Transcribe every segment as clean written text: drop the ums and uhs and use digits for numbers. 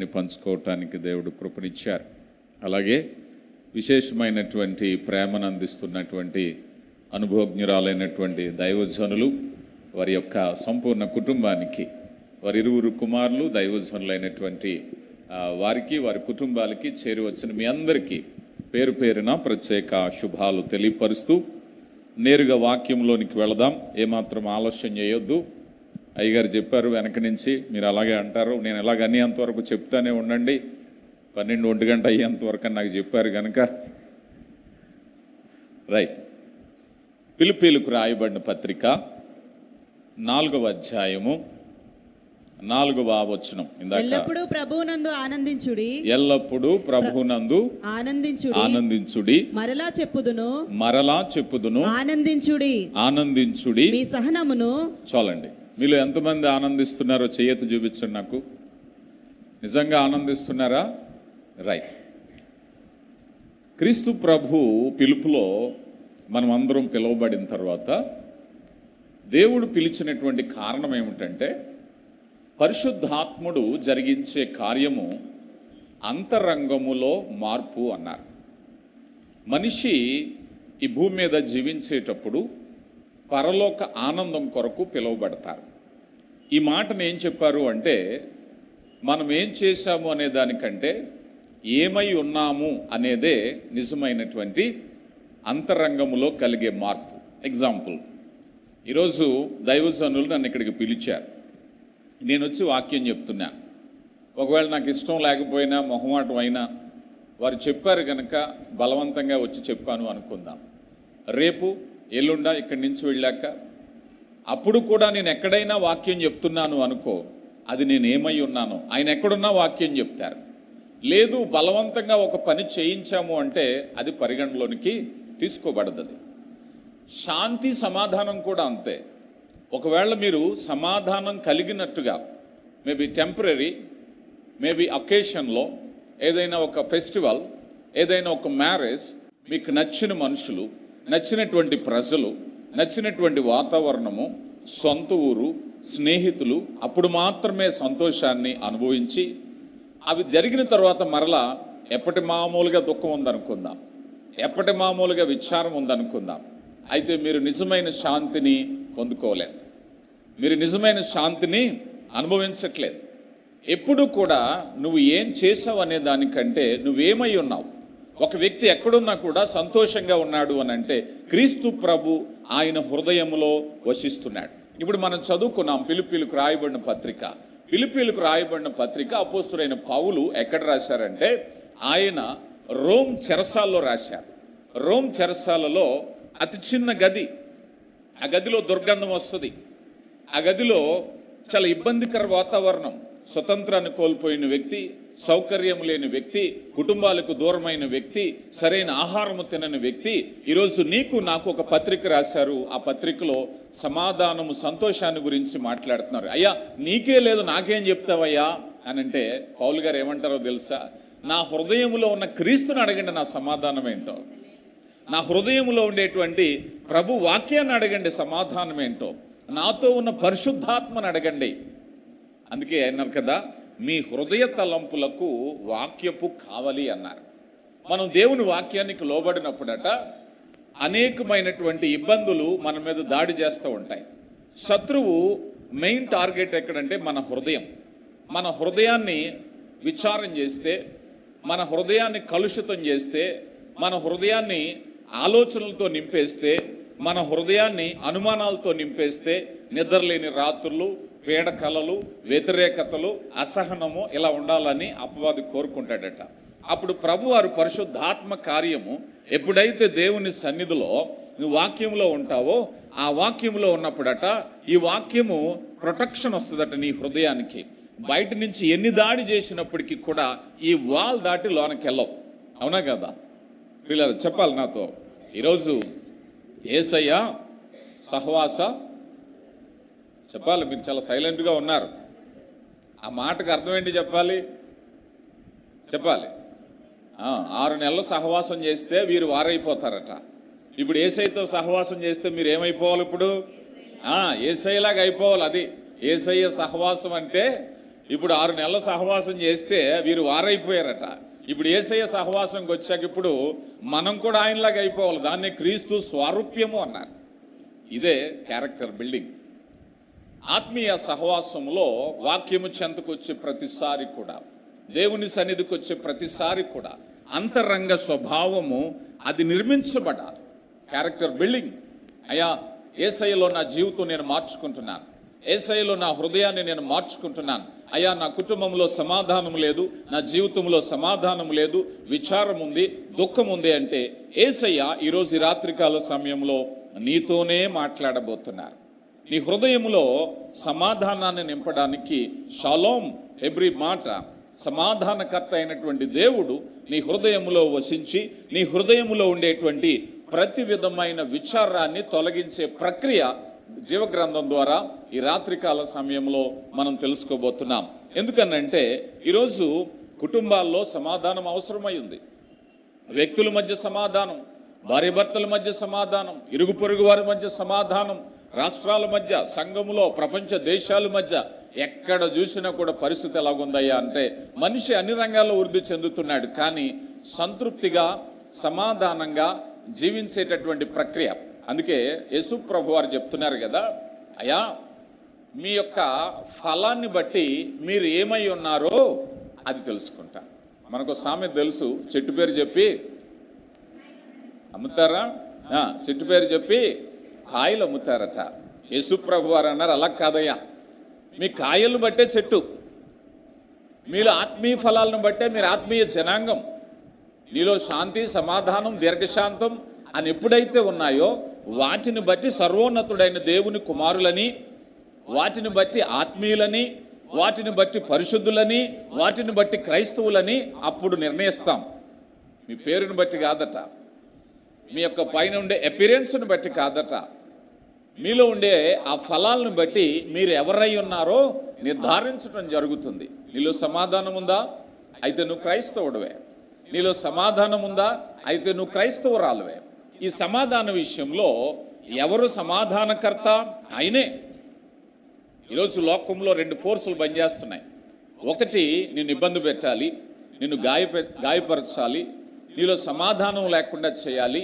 వాక్యాన్ని పంచుకోవటానికి దేవుడు కృపనిచ్చారు. అలాగే విశేషమైనటువంటి ప్రేమను అందిస్తున్నటువంటి అనుభవజ్ఞురాలైనటువంటి దైవజనులు, వారి యొక్క సంపూర్ణ కుటుంబానికి, వారి ఇరువురు కుమారులు దైవజనులైనటువంటి వారికి, వారి కుటుంబాలకి చేరి వచ్చిన మీ అందరికీ పేరు పేరున ప్రత్యేక శుభాలు తెలియపరుస్తూ నేరుగా వాక్యంలోనికి వెళదాం. ఏమాత్రం ఆలస్యం చేయొద్దు. అయ్యగారు చెప్పారు వెనక నుంచి, మీరు అలాగే అంటారు, నేను ఎలాగ అన్నంతవరకు చెప్తానే ఉండండి, 12-1 గంట అయ్యేంతవరకు అని నాకు చెప్పారు కనుక రైట్. ఫిలిప్పీలకు రాయబడిన పత్రిక 4వ అధ్యాయము 4వ వచనం. ఎల్లప్పుడూ ప్రభువునందు ఆనందించుడి, ఎల్లప్పుడూ ప్రభువునందు ఆనందించుడి, మరలా చెప్పుదును ఆనందించుడి, మీ సహనమును. చాలండి. మీలో ఎంతమంది ఆనందిస్తున్నారో చేయెత్తి చూపించండి నాకు. నిజంగా ఆనందిస్తున్నారా? రైట్. క్రీస్తు ప్రభు పిలుపులో మనం అందరం పిలువబడిన తర్వాత దేవుడు పిలిచినటువంటి కారణం ఏమిటంటే, పరిశుద్ధాత్ముడు జరిగించే కార్యము అంతరంగములో మార్పు అన్నారు. మనిషి ఈ భూమి మీద జీవించేటప్పుడు పరలోక ఆనందం కొరకు పిలువబడతారు. ఈ మాటను ఏం చెప్పారు అంటే, మనం ఏం చేశాము అనే దానికంటే ఏమై ఉన్నాము అనేదే నిజమైనటువంటి అంతరంగములో కలిగే మార్పు. ఎగ్జాంపుల్, ఈరోజు దైవజనులు నన్ను ఇక్కడికి పిలిచారు, నేను వచ్చి వాక్యం చెప్తున్నాను. ఒకవేళ నాకు ఇష్టం లేకపోయినా, మొహమాటం అయినా, వారు చెప్పారు కనుక బలవంతంగా వచ్చి చెప్పాను అనుకుందాం. రేపు ఎల్లుండా ఇక్కడి నుంచి వెళ్ళాక అప్పుడు కూడా నేను ఎక్కడైనా వాక్యం చెప్తున్నాను అనుకో, అది నేను ఏమై ఉన్నానో ఆయన ఎక్కడున్నా వాక్యం చెప్తారు. లేదు బలవంతంగా ఒక పని చేయించాము అంటే అది పరిగణలోనికి తీసుకోబడదు. శాంతి సమాధానం కూడా అంతే. ఒకవేళ మీరు సమాధానం కలిగినట్టుగా మేబీ టెంపరీ, మేబీ అకేషన్లో, ఏదైనా ఒక ఫెస్టివల్, ఏదైనా ఒక మ్యారేజ్, మీకు నచ్చిన మనుషులు, నచ్చినటువంటి ప్రజలు, నచ్చినటువంటి వాతావరణము, సొంత ఊరు, స్నేహితులు, అప్పుడు మాత్రమే సంతోషాన్ని అనుభవించి, అవి జరిగిన తర్వాత మరలా ఎప్పటి మామూలుగా దుఃఖం ఉందనుకుందాం, ఎప్పటి మామూలుగా విచారం ఉందనుకుందాం. అయితే మీరు నిజమైన శాంతిని పొందుకోలేదు, మీరు నిజమైన శాంతిని అనుభవించట్లేదు. ఎప్పుడు కూడా నువ్వు ఏం చేసావు అనే దానికంటే నువ్వేమై ఉన్నావు. ఒక వ్యక్తి ఎక్కడున్నా కూడా సంతోషంగా ఉన్నాడు అని అంటే క్రీస్తు ప్రభు ఆయన హృదయంలో వసిస్తున్నాడు. ఇప్పుడు మనం చదువుకున్నాం ఫిలిప్పీలకు రాయబడిన పత్రిక. ఫిలిప్పీలకు రాయబడిన పత్రిక అపోస్తుడైన పౌలు ఎక్కడ రాశారంటే, ఆయన రోమ్ చెరసాల్లో రాశారు. రోమ్ చెరసాలలో అతి చిన్న గది, ఆ గదిలో దుర్గంధం వస్తుంది, ఆ గదిలో చాలా ఇబ్బందికర వాతావరణం, స్వతంత్రాన్ని కోల్పోయిన వ్యక్తి, సౌకర్యం లేని వ్యక్తి, కుటుంబాలకు దూరమైన వ్యక్తి, సరైన ఆహారము తినని వ్యక్తి. ఈరోజు నీకు నాకు ఒక పత్రిక రాశారు. ఆ పత్రికలో సమాధానము, సంతోషాన్ని గురించి మాట్లాడుతున్నారు. అయ్యా నీకే లేదు నాకేం చెప్తావయ్యా అని అంటే పౌలు గారు ఏమంటారో తెలుసా? నా హృదయంలో ఉన్న క్రీస్తుని అడగండి, నా సమాధానం ఏంటో. నా హృదయంలో ఉండేటువంటి ప్రభు వాక్యాన్ని అడగండి, సమాధానం ఏంటో. నాతో ఉన్న పరిశుద్ధాత్మను అడగండి. అందుకే అన్నారు కదా, మీ హృదయ తలంపులకు వాక్యపు కావాలి అన్నారు. మనం దేవుని వాక్యానికి లోబడినప్పుడట అనేకమైనటువంటి ఇబ్బందులు మన మీద దాడి చేస్తూ ఉంటాయి. శత్రువు మెయిన్ టార్గెట్ ఎక్కడంటే మన హృదయం. మన హృదయాన్ని విచారం చేస్తే, మన హృదయాన్ని కలుషితం చేస్తే, మన హృదయాన్ని ఆలోచనలతో నింపేస్తే, మన హృదయాన్ని అనుమానాలతో నింపేస్తే నిద్రలేని రాత్రులు, పీడకలలు, వ్యతిరేకతలు, అసహనము ఇలా ఉండాలని అపవాది కోరుకుంటాడట. అప్పుడు ప్రభువారు పరిశుద్ధాత్మ కార్యము ఎప్పుడైతే దేవుని సన్నిధిలో నువ్వు వాక్యంలో ఉంటావో, ఆ వాక్యంలో ఉన్నప్పుడట ఈ వాక్యము ప్రొటెక్షన్ వస్తుందట నీ హృదయానికి. బయట నుంచి ఎన్ని దాడి చేసినప్పటికీ కూడా ఈ వాల్ దాటి లోనకి వెళ్ళవు. అవునా కదా పిల్లలు? చెప్పాలి నాతో. ఈరోజు యేసయ్య సహవాస చెప్పాలి. మీరు చాలా సైలెంట్గా ఉన్నారు. ఆ మాటకు అర్థం ఏంటి చెప్పాలి? 6 నెలలు సహవాసం చేస్తే వీరు వారైపోతారట. ఇప్పుడు యేసయ్యతో సహవాసం చేస్తే మీరు ఏమైపోవాలి? ఇప్పుడు యేసయ్యలాగా అయిపోవాలి. అది యేసయ్య సహవాసం అంటే ఇప్పుడు 6 నెలల సహవాసం చేస్తే వీరు వారైపోయారట. ఇప్పుడు యేసయ్య సహవాసంకి వచ్చాక ఇప్పుడు మనం కూడా ఆయనలాగా అయిపోవాలి. దాన్ని క్రీస్తు స్వారూప్యము అన్నారు. ఇదే క్యారెక్టర్ బిల్డింగ్. ఆత్మీయ సహవాసంలో వాక్యము చెంతకు వచ్చే ప్రతిసారి కూడా, దేవుని సన్నిధికి వచ్చే ప్రతిసారి కూడా అంతరంగ స్వభావము అది నిర్మించబడాలి. Character building. అయ్యా, యేసయ్యలో నా జీవితం నేను మార్చుకుంటున్నాను, యేసయ్యలో నా హృదయాన్ని నేను మార్చుకుంటున్నాను. అయ్యా, నా కుటుంబంలో సమాధానం లేదు, నా జీవితంలో సమాధానం లేదు, విచారం ఉంది, దుఃఖం ఉంది అంటే యేసయ్య ఈరోజు ఈ రాత్రికాల సమయంలో నీతోనే మాట్లాడబోతున్నారు. నీ హృదయంలో సమాధానాన్ని నింపడానికి షాలోమ్ ఎవ్రీ మాట, సమాధానకర్త అయినటువంటి దేవుడు నీ హృదయంలో వసించి నీ హృదయంలో ఉండేటువంటి ప్రతి విధమైన విచారాన్ని తొలగించే ప్రక్రియ జీవగ్రంథం ద్వారా ఈ రాత్రికాల సమయంలో మనం తెలుసుకోబోతున్నాం. ఎందుకనంటే ఈరోజు కుటుంబాల్లో సమాధానం అవసరమై ఉంది. వ్యక్తుల మధ్య సమాధానం, భార్యాభర్తల మధ్య సమాధానం, ఇరుగు పొరుగు వారి మధ్య సమాధానం, రాష్ట్రాల మధ్య, సంఘములో, ప్రపంచ దేశాల మధ్య ఎక్కడ చూసినా కూడా పరిస్థితి ఎలాగుందయ్యా అంటే మనిషి అన్ని రంగాల్లో వృద్ధి చెందుతున్నాడు, కానీ సంతృప్తిగా సమాధానంగా జీవించేటటువంటి ప్రక్రియ. అందుకే యేసు ప్రభు వారు చెప్తున్నారు కదా, అయ్యా మీ యొక్క ఫలాన్ని బట్టి మీరు ఏమై ఉన్నారో అది తెలుసుకుంటా. మనకు సామెత తెలుసు, చెట్టు పేరు చెప్పి అమ్ముతారా, చెట్టు పేరు చెప్పి కాయలు అమ్ముతారట. యేసు ప్రభు వారు అన్నారు, అలా కాదయ్యా, మీ కాయలను బట్టే చెట్టు, మీలో ఆత్మీయ ఫలాలను బట్టే మీరు ఆత్మీయ జనాంగం. నీలో శాంతి, సమాధానం, దీర్ఘశాంతం అని ఎప్పుడైతే ఉన్నాయో వాటిని బట్టి సర్వోన్నతుడైన దేవుని కుమారులని, వాటిని బట్టి ఆత్మీయులని, వాటిని బట్టి పరిశుద్ధులని, వాటిని బట్టి క్రైస్తవులని అప్పుడు నిర్ణయిస్తాం. మీ పేరుని బట్టి కాదట, మీ యొక్క పైన ఉండే అపిరెన్స్ని బట్టి కాదట, మీలో ఉండే ఆ ఫలాలను బట్టి మీరు ఎవరై ఉన్నారో నిర్ధారించడం జరుగుతుంది. నీలో సమాధానం ఉందా, అయితే నువ్వు క్రైస్తవుడివే. నీలో సమాధానం ఉందా, అయితే నువ్వు క్రైస్తవురాలువే. ఈ సమాధాన విషయంలో ఎవరు సమాధానకర్త? ఆయనే. ఈరోజు లోకంలో 2 ఫోర్సులు పనిచేస్తున్నాయి. ఒకటి, నిన్ను ఇబ్బంది పెట్టాలి, నిన్ను గాయపరచాలి, నీలో సమాధానం లేకుండా చేయాలి,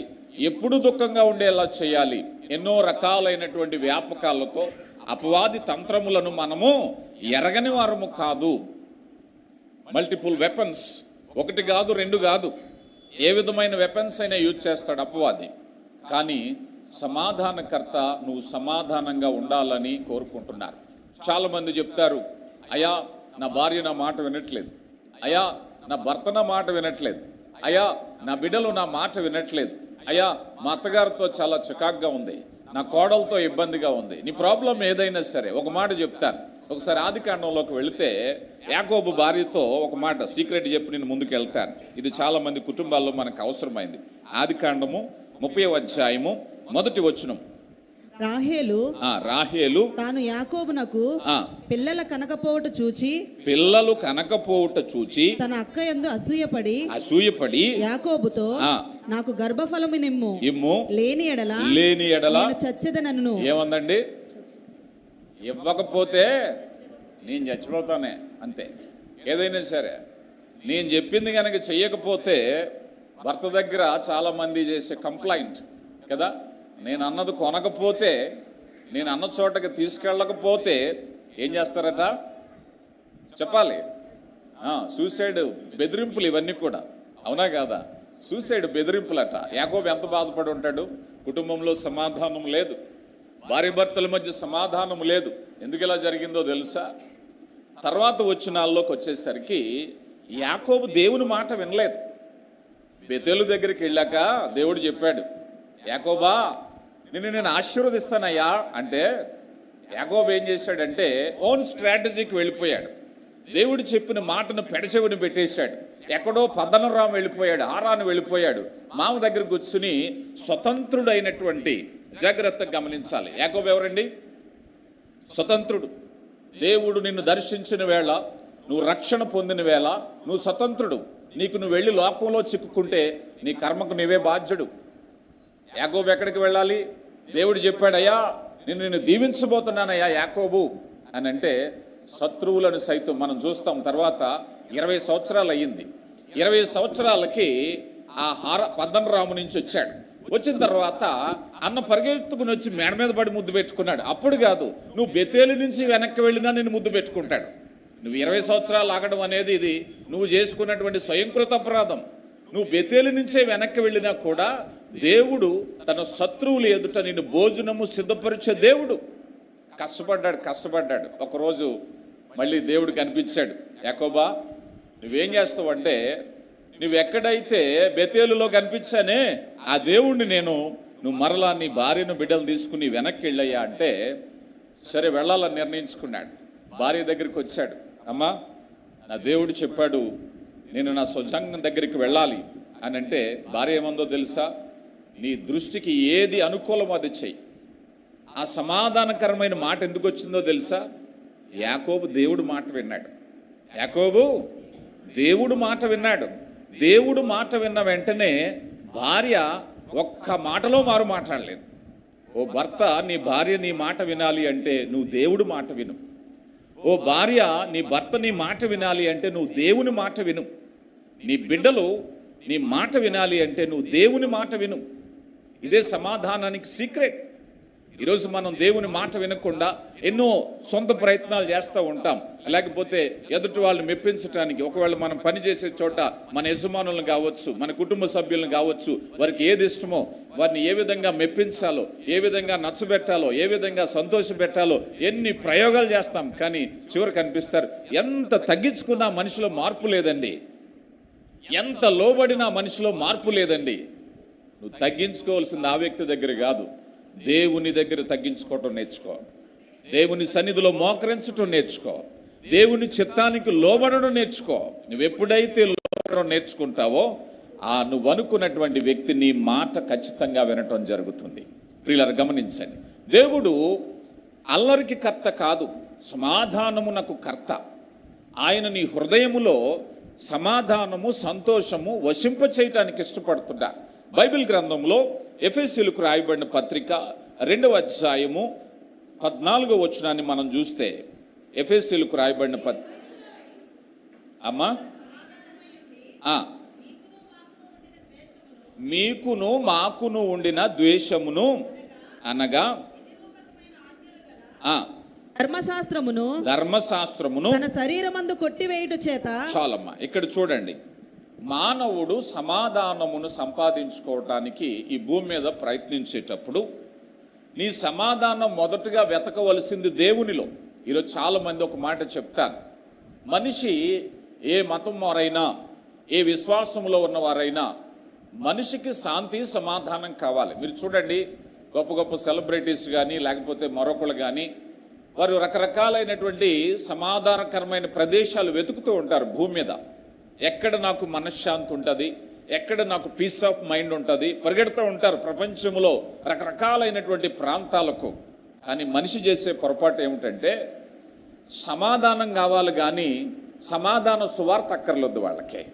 ఎప్పుడు దుఃఖంగా ఉండేలా చేయాలి. ఎన్నో రకాలైనటువంటి వ్యాపకాలతో అపవాది తంత్రములను మనము ఎరగని వారము కాదు. మల్టిపుల్ వెపన్స్, 1 కాదు 2 కాదు, ఏ విధమైన వెపన్స్ అయినా యూజ్ చేస్తాడు అపవాది. కానీ సమాధానకర్త నువ్వు సమాధానంగా ఉండాలని కోరుకుంటున్నారు. చాలామంది చెప్తారు, అయ్యా నా భార్య నా మాట వినట్లేదు, అయ్యా నా భర్త నా మాట వినట్లేదు, అయ్యా నా బిడ్డలు నా మాట వినట్లేదు, అయ్యా మా అత్తగారితో చాలా చికాగ్గా ఉంది, నా కోడలతో ఇబ్బందిగా ఉంది. నీ ప్రాబ్లం ఏదైనా సరే ఒక మాట చెప్తాను. ఒకసారి ఆదికాండంలోకి వెళితే యాకోబు భార్యతో ఒక మాట సీక్రెట్ చెప్పి నేను ముందుకు వెళ్తాను. ఇది చాలా మంది కుటుంబాల్లో మనకు అవసరమైంది. ఆదికాండము 30వ అధ్యాయము 1వ వచనం. రాహేలు తాను యాకోబునకు పిల్లలు కనకపోవుట చూచి తన అక్క యందు అసూయపడి యాకోబుతో నాకు గర్భఫలము ఇమ్ము, లేని ఎడల చచ్చెదనను. ఏమందండి? ఇవ్వకపోతే నేను చచ్చిపోతానే, అంతే. ఏదైనా సరే నేను చెప్పింది కనుక చెయ్యకపోతే భర్త దగ్గర చాలామంది చేసే కంప్లైంట్ కదా, నేను అన్నది కొనకపోతే, నేను అన్న చోటకి తీసుకెళ్ళకపోతే ఏం చేస్తారట చెప్పాలి. సూసైడ్ బెదిరింపులు ఇవన్నీ కూడా, అవునా కాదా? సూసైడ్ బెదిరింపులట. యాకోబు ఎంత బాధపడి ఉంటాడు. కుటుంబంలో సమాధానం లేదు, భార్యాభర్తల మధ్య సమాధానం లేదు. ఎందుకు ఇలా జరిగిందో తెలుసా? తర్వాత వచనాల్లోకి వచ్చేసరికి యాకోబు దేవుని మాట వినలేదు. బెతేలు దగ్గరికి వెళ్ళాక దేవుడు చెప్పాడు, యాకోబా నేను ఆశీర్వదిస్తానయ్యా అంటే యాకోబు ఏం చేశాడంటే ఓన్ స్ట్రాటజీకి వెళ్ళిపోయాడు. దేవుడు చెప్పిన మాటను పెడచెవిని పెట్టేశాడు. ఎక్కడో పద్దనరాము వెళ్ళిపోయాడు, ఆరాను వెళ్ళిపోయాడు. మామ దగ్గర కూర్చుని స్వతంత్రుడైనటువంటి, జాగ్రత్తగా గమనించాలి, యాకోబు ఎవరండి? స్వతంత్రుడు. దేవుడు నిన్ను దర్శించిన వేళ, నువ్వు రక్షణ పొందిన వేళ నువ్వు స్వతంత్రుడు. నీకు నువ్వు వెళ్ళి లోకంలో చిక్కుకుంటే నీ కర్మకు నీవే బాధ్యుడు. యాకోబు ఎక్కడికి వెళ్ళాలి? దేవుడు చెప్పాడు, అయ్యా నిన్ను దీవించబోతున్నానయ్యా యాకోబు అని అంటే శత్రువులను సైతం మనం చూస్తాం. తర్వాత 20 సంవత్సరాలు అయ్యింది. 20 సంవత్సరాలకి ఆ పద్దనరాము నుంచి వచ్చాడు. వచ్చిన తర్వాత అన్న పరిగెత్తుకుని వచ్చి మేడ మీద పడి ముద్దు పెట్టుకున్నాడు. అప్పుడు కాదు, నువ్వు బెతేలు నుంచి వెనక్కి వెళ్ళినా నేను ముద్దు పెట్టుకుంటాడు. నువ్వు 20 సంవత్సరాలు ఆగడం అనేది ఇది నువ్వు చేసుకున్నటువంటి స్వయంకృత అపరాధం. నువ్వు బెతేలు నుంచే వెనక్కి వెళ్ళినా కూడా దేవుడు తన శత్రువులు ఎదుట నిన్ను భోజనము సిద్ధపరిచే దేవుడు. కష్టపడ్డాడు. ఒకరోజు మళ్ళీ దేవుడు కనిపించాడు. యాకోబా, నువ్వేం చేస్తావు అంటే, నువ్వు ఎక్కడైతే బెతేలులో కనిపించానే ఆ దేవుణ్ణి నువ్వు మరలా నీ భార్యను బిడ్డలు తీసుకుని వెనక్కి వెళ్ళయ్యా అంటే, సరే వెళ్ళాలని నిర్ణయించుకున్నాడు. భార్య దగ్గరికి వచ్చాడు. అమ్మా, నా దేవుడు చెప్పాడు నేను నా స్వజంగం దగ్గరికి వెళ్ళాలి అని అంటే, భార్య ఏమందో తెలుసా? నీ దృష్టికి ఏది అనుకూలమో అది చెయ్యి. ఆ సమాధానకరమైన మాట ఎందుకు వచ్చిందో తెలుసా? యాకోబు దేవుడు మాట విన్నాడు. దేవుడు మాట విన్న వెంటనే భార్య ఒక్క మాటలో మారు మాట్లాడలేదు. ఓ భర్త, నీ భార్య నీ మాట వినాలి అంటే నువ్వు దేవుడు మాట విను. ఓ భార్య, నీ భర్త నీ మాట వినాలి అంటే నువ్వు దేవుని మాట విను. నీ బిడ్డలు నీ మాట వినాలి అంటే నువ్వు దేవుని మాట విను. ఇదే సమాధానానికి సీక్రెట్. ఈరోజు మనం దేవుని మాట వినకుండా ఎన్నో సొంత ప్రయత్నాలు చేస్తూ ఉంటాం. లేకపోతే ఎదుటి వాళ్ళని మెప్పించడానికి, ఒకవేళ మనం పనిచేసే చోట మన యజమానులను కావచ్చు, మన కుటుంబ సభ్యులను కావచ్చు, వారికి ఏది ఇష్టమో వారిని ఏ విధంగా మెప్పించాలో, ఏ విధంగా నచ్చబెట్టాలో, ఏ విధంగా సంతోషపెట్టాలో ఎన్ని ప్రయోగాలు చేస్తాం. కానీ చివరికి అనిపిస్తారు, ఎంత తగ్గించుకున్నా మనిషిలో మార్పు లేదండి, ఎంత లోబడినా మనిషిలో మార్పు లేదండి. నువ్వు తగ్గించుకోవాల్సింది ఆ వ్యక్తి దగ్గర కాదు, దేవుని దగ్గర తగ్గించుకోవటం నేర్చుకో. దేవుని సన్నిధిలో మోకరించటం నేర్చుకో. దేవుని చిత్తానికి లోబడడం నేర్చుకో. నువ్వు ఎప్పుడైతే లోబడడం నేర్చుకుంటావో నువ్వు అనుకున్నటువంటి వ్యక్తి నీ మాట ఖచ్చితంగా వినటం జరుగుతుంది. ప్రియులారా, గమనించండి, దేవుడు అల్లరికి కర్త కాదు, సమాధానమునకు కర్త. ఆయన నీ హృదయములో సమాధానము, సంతోషము వశింప చేయటానికి ఇష్టపడుతున్నా. బైబిల్ గ్రంథంలో ఎఫెసీయులకు రాయబడిన పత్రిక 2వ అధ్యాయము 14వ వచనాన్ని మనం చూస్తే, ఎఫెసీయులకు రాయబడిన మీకును మాకును ఉండిన ద్వేషమును అనగా ధర్మశాస్త్రమును తన శరీరమందు కొట్టివేయుట చేత. చాలమ్మా, ఇక్కడ చూడండి, మానవుడు సమాధానమును సంపాదించుకోవటానికి ఈ భూమి మీద ప్రయత్నించేటప్పుడు నీ సమాధానం మొదటగా వెతకవలసింది దేవునిలో. ఈరోజు చాలామంది ఒక మాట చెప్తారు, మనిషి ఏ మతం వారైనా, ఏ విశ్వాసంలో ఉన్నవారైనా మనిషికి శాంతి, సమాధానం కావాలి. మీరు చూడండి, గొప్ప గొప్ప సెలబ్రిటీస్ కానీ లేకపోతే మరొకళ్ళు కానీ వారు రకరకాలైనటువంటి సమాధానకరమైన ప్రదేశాలు వెతుకుతూ ఉంటారు భూమి మీద. ఎక్కడ నాకు మనశ్శాంతి ఉంటుంది, ఎక్కడ నాకు పీస్ ఆఫ్ మైండ్ ఉంటుంది, పరిగెడుతూ ఉంటారు ప్రపంచంలో రకరకాలైనటువంటి ప్రాంతాలకు. కానీ మనిషి చేసే పొరపాటు ఏమిటంటే, సమాధానం కావాలి కానీ సమాధాన సువార్త అక్కర్లేదు వాళ్ళకి.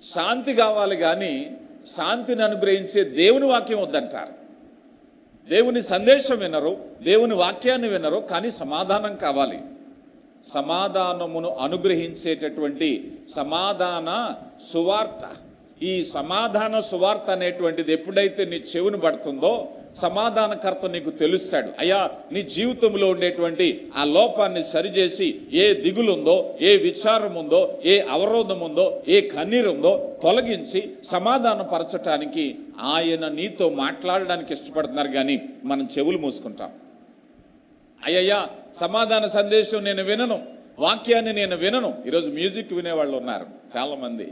శాంతి కావాలి కానీ శాంతిని అనుగ్రహించే దేవుని వాక్యం వద్దంటారు. దేవుని సందేశం వినరు, దేవుని వాక్యాన్ని వినరు, కానీ సమాధానం కావాలి. సమాధానమును అనుగ్రహించేటటువంటి సమాధాన సువార్త, ఈ సమాధాన సువార్త అనేటువంటిది ఎప్పుడైతే నీ చెవును పడుతుందో సమాధానకర్త నీకు తెలుస్తాడు. అయ్యా, నీ జీవితంలో ఉండేటువంటి ఆ లోపాన్ని సరిచేసి, ఏ దిగులుందో, ఏ విచారం ఉందో, ఏ అవరోధం ఉందో, ఏ కన్నీరు ఉందో తొలగించి సమాధానపరచటానికి ఆయన నీతో మాట్లాడడానికి ఇష్టపడుతున్నారు. కానీ మనం చెవులు మూసుకుంటాం. అయ్యయ్యా, సమాధాన సందేశం నేను వినను, వాక్యాన్ని నేను వినను. ఈరోజు మ్యూజిక్ వినేవాళ్ళు ఉన్నారు చాలామంది.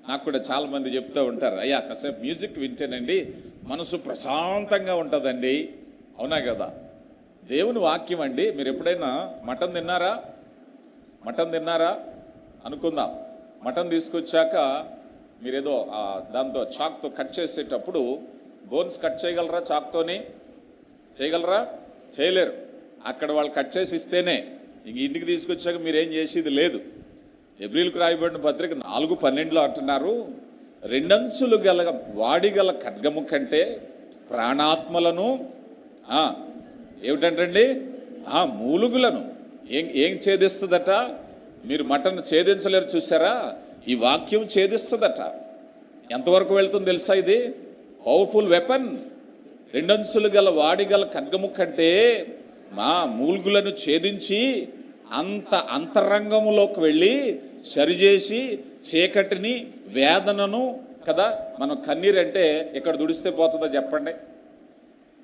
నాకు కూడా చాలామంది చెప్తూ ఉంటారు, అయ్యా కాసేపు మ్యూజిక్ వింటేనండి మనసు ప్రశాంతంగా ఉంటుందండి. అవునా కదా? దేవుని వాక్యం అండి. మీరు ఎప్పుడైనా మటన్ తిన్నారా అనుకుందాం. మటన్ తీసుకొచ్చాక మీరేదో దాంతో చాక్తో కట్ చేసేటప్పుడు బోన్స్ కట్ చేయగలరా? చాక్తోని చేయగలరా? చేయలేరు. అక్కడ వాళ్ళు కట్ చేసి ఇస్తేనే, ఇంక ఇంటికి తీసుకొచ్చాక మీరేం చేసేది లేదు. ఎబ్రీలకు రాయబడిన పత్రిక 4:12 అంటున్నారు, 2 అంచులు గల వాడిగల ఖడ్గము కంటే ప్రాణాత్మలను ఏమిటంటండి మూలుగులను ఏం ఛేదిస్తుందట? మీరు మటన్ ఛేదించలేరు చూసారా, ఈ వాక్యం ఛేదిస్తుందట. ఎంతవరకు వెళ్తుంది తెలుసా? ఇది పవర్ఫుల్ వెపన్. రెండంచులు గల వాడిగల ఖడ్గము కంటే మా మూల్గులను ఛేదించి అంత అంతరంగములోకి వెళ్ళి సరిచేసి చీకటిని వేదనను కదా. మనం కన్నీరు అంటే ఇక్కడ దుడిస్తే పోతుందో చెప్పండి,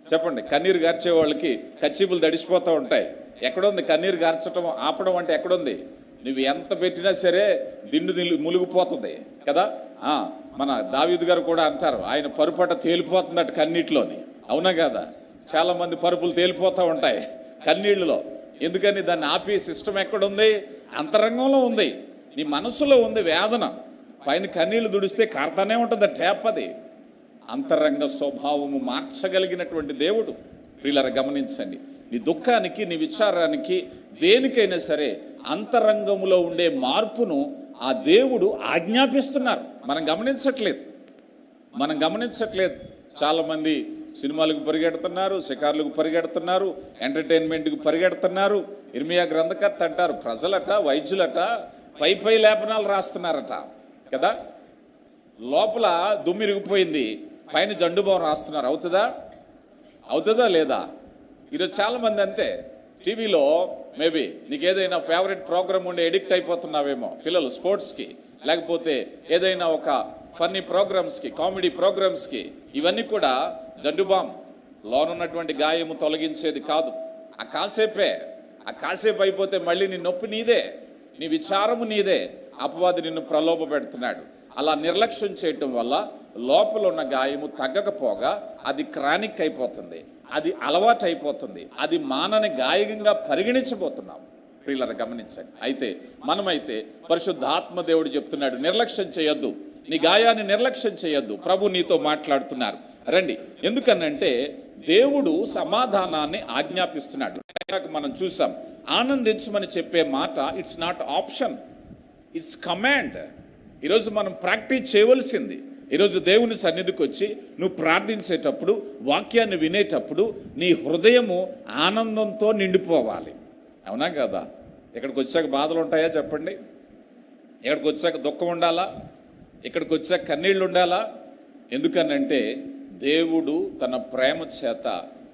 చెప్పండి. కన్నీరు గార్చే వాళ్ళకి కచ్చిపులు తడిసిపోతూ ఉంటాయి. ఎక్కడుంది కన్నీరు గార్చటం ఆపడం అంటే? ఎక్కడుంది? నువ్వు ఎంత పెట్టినా సరే దిండు మునిగిపోతుంది కదా. మన దావీదు గారు కూడా అంటారు, ఆయన పరుపట తేలిపోతుందట కన్నీటిలోని. అవునా కదా? చాలామంది పరుపులు తేలిపోతూ ఉంటాయి కన్నీళ్ళలో. ఎందుకని? దాన్ని ఆపే సిస్టమ్ ఎక్కడుంది? అంతరంగంలో ఉంది, నీ మనసులో ఉంది వేదన. పైన కన్నీళ్లు దుడిస్తే కారుతానే ఉంటుంది ట్యాప్. అది అంతరంగ స్వభావము మార్చగలిగినటువంటి దేవుడు. ప్రియులారా గమనించండి, నీ దుఃఖానికి, నీ విచారానికి, దేనికైనా సరే అంతరంగములో ఉండే మార్పును ఆ దేవుడు ఆజ్ఞాపిస్తున్నారు. మనం గమనించట్లేదు. చాలామంది సినిమాలకు పరిగెడుతున్నారు, షికార్లకు పరిగెడుతున్నారు, ఎంటర్టైన్మెంట్కి పరిగెడుతున్నారు. ఇర్మియా గ్రంథకర్త అంటారు, ప్రజలట, వైద్యులట పై లేపనాలు రాస్తున్నారట కదా. లోపల దుమ్మిరిగిపోయింది, పైన జండుబాం రాస్తున్నారు. అవుతుందా లేదా? ఈరోజు చాలామంది అంతే. టీవీలో మేబీ నీకు ఏదైనా ఫేవరెట్ ప్రోగ్రామ్ ఉండి ఎడిక్ట్ అయిపోతున్నావేమో, పిల్లలు స్పోర్ట్స్కి, లేకపోతే ఏదైనా ఒక ఫన్నీ ప్రోగ్రామ్స్కి, కామెడీ ప్రోగ్రామ్స్కి. ఇవన్నీ కూడా జండుబాం, లోనున్నటువంటి గాయము తొలగించేది కాదు. ఆ కాసేపు అయిపోతే మళ్ళీ నీ నొప్పి నీదే, నీ విచారము నీదే. అపవాది నిన్ను ప్రలోభ పెడుతున్నాడు. అలా నిర్లక్ష్యం చేయటం వల్ల లోపల ఉన్న గాయము తగ్గకపోగా అది క్రానిక్ అయిపోతుంది, అది అలవాటు అయిపోతుంది, అది మానని గాయంగా పరిగణించబోతున్నాం. ప్రియులారా గమనించండి. అయితే మనమైతే పరిశుద్ధాత్మ దేవుడు చెప్తున్నాడు, నిర్లక్ష్యం చేయొద్దు, నీ గాయాన్ని నిర్లక్ష్యం చేయొద్దు. ప్రభు నీతో మాట్లాడుతున్నారు, రండి. ఎందుకనంటే దేవుడు సమాధానాన్ని ఆజ్ఞాపిస్తున్నాడు. మనం చూసాం, ఆనందించమని చెప్పే మాట it's not option, it's command. ఈరోజు మనం ప్రాక్టీస్ చేయవలసింది. ఈరోజు దేవుని సన్నిధికి వచ్చి నువ్వు ప్రార్థించేటప్పుడు, వాక్యాన్ని వినేటప్పుడు నీ హృదయము ఆనందంతో నిండిపోవాలి. అవునా కదా? ఇక్కడికి వచ్చాక బాధలు ఉంటాయా చెప్పండి? ఇక్కడికి వచ్చాక దుఃఖం ఉండాలా? ఇక్కడికి వచ్చాక కన్నీళ్ళు ఉండాలా? ఎందుకనంటే దేవుడు తన ప్రేమ చేత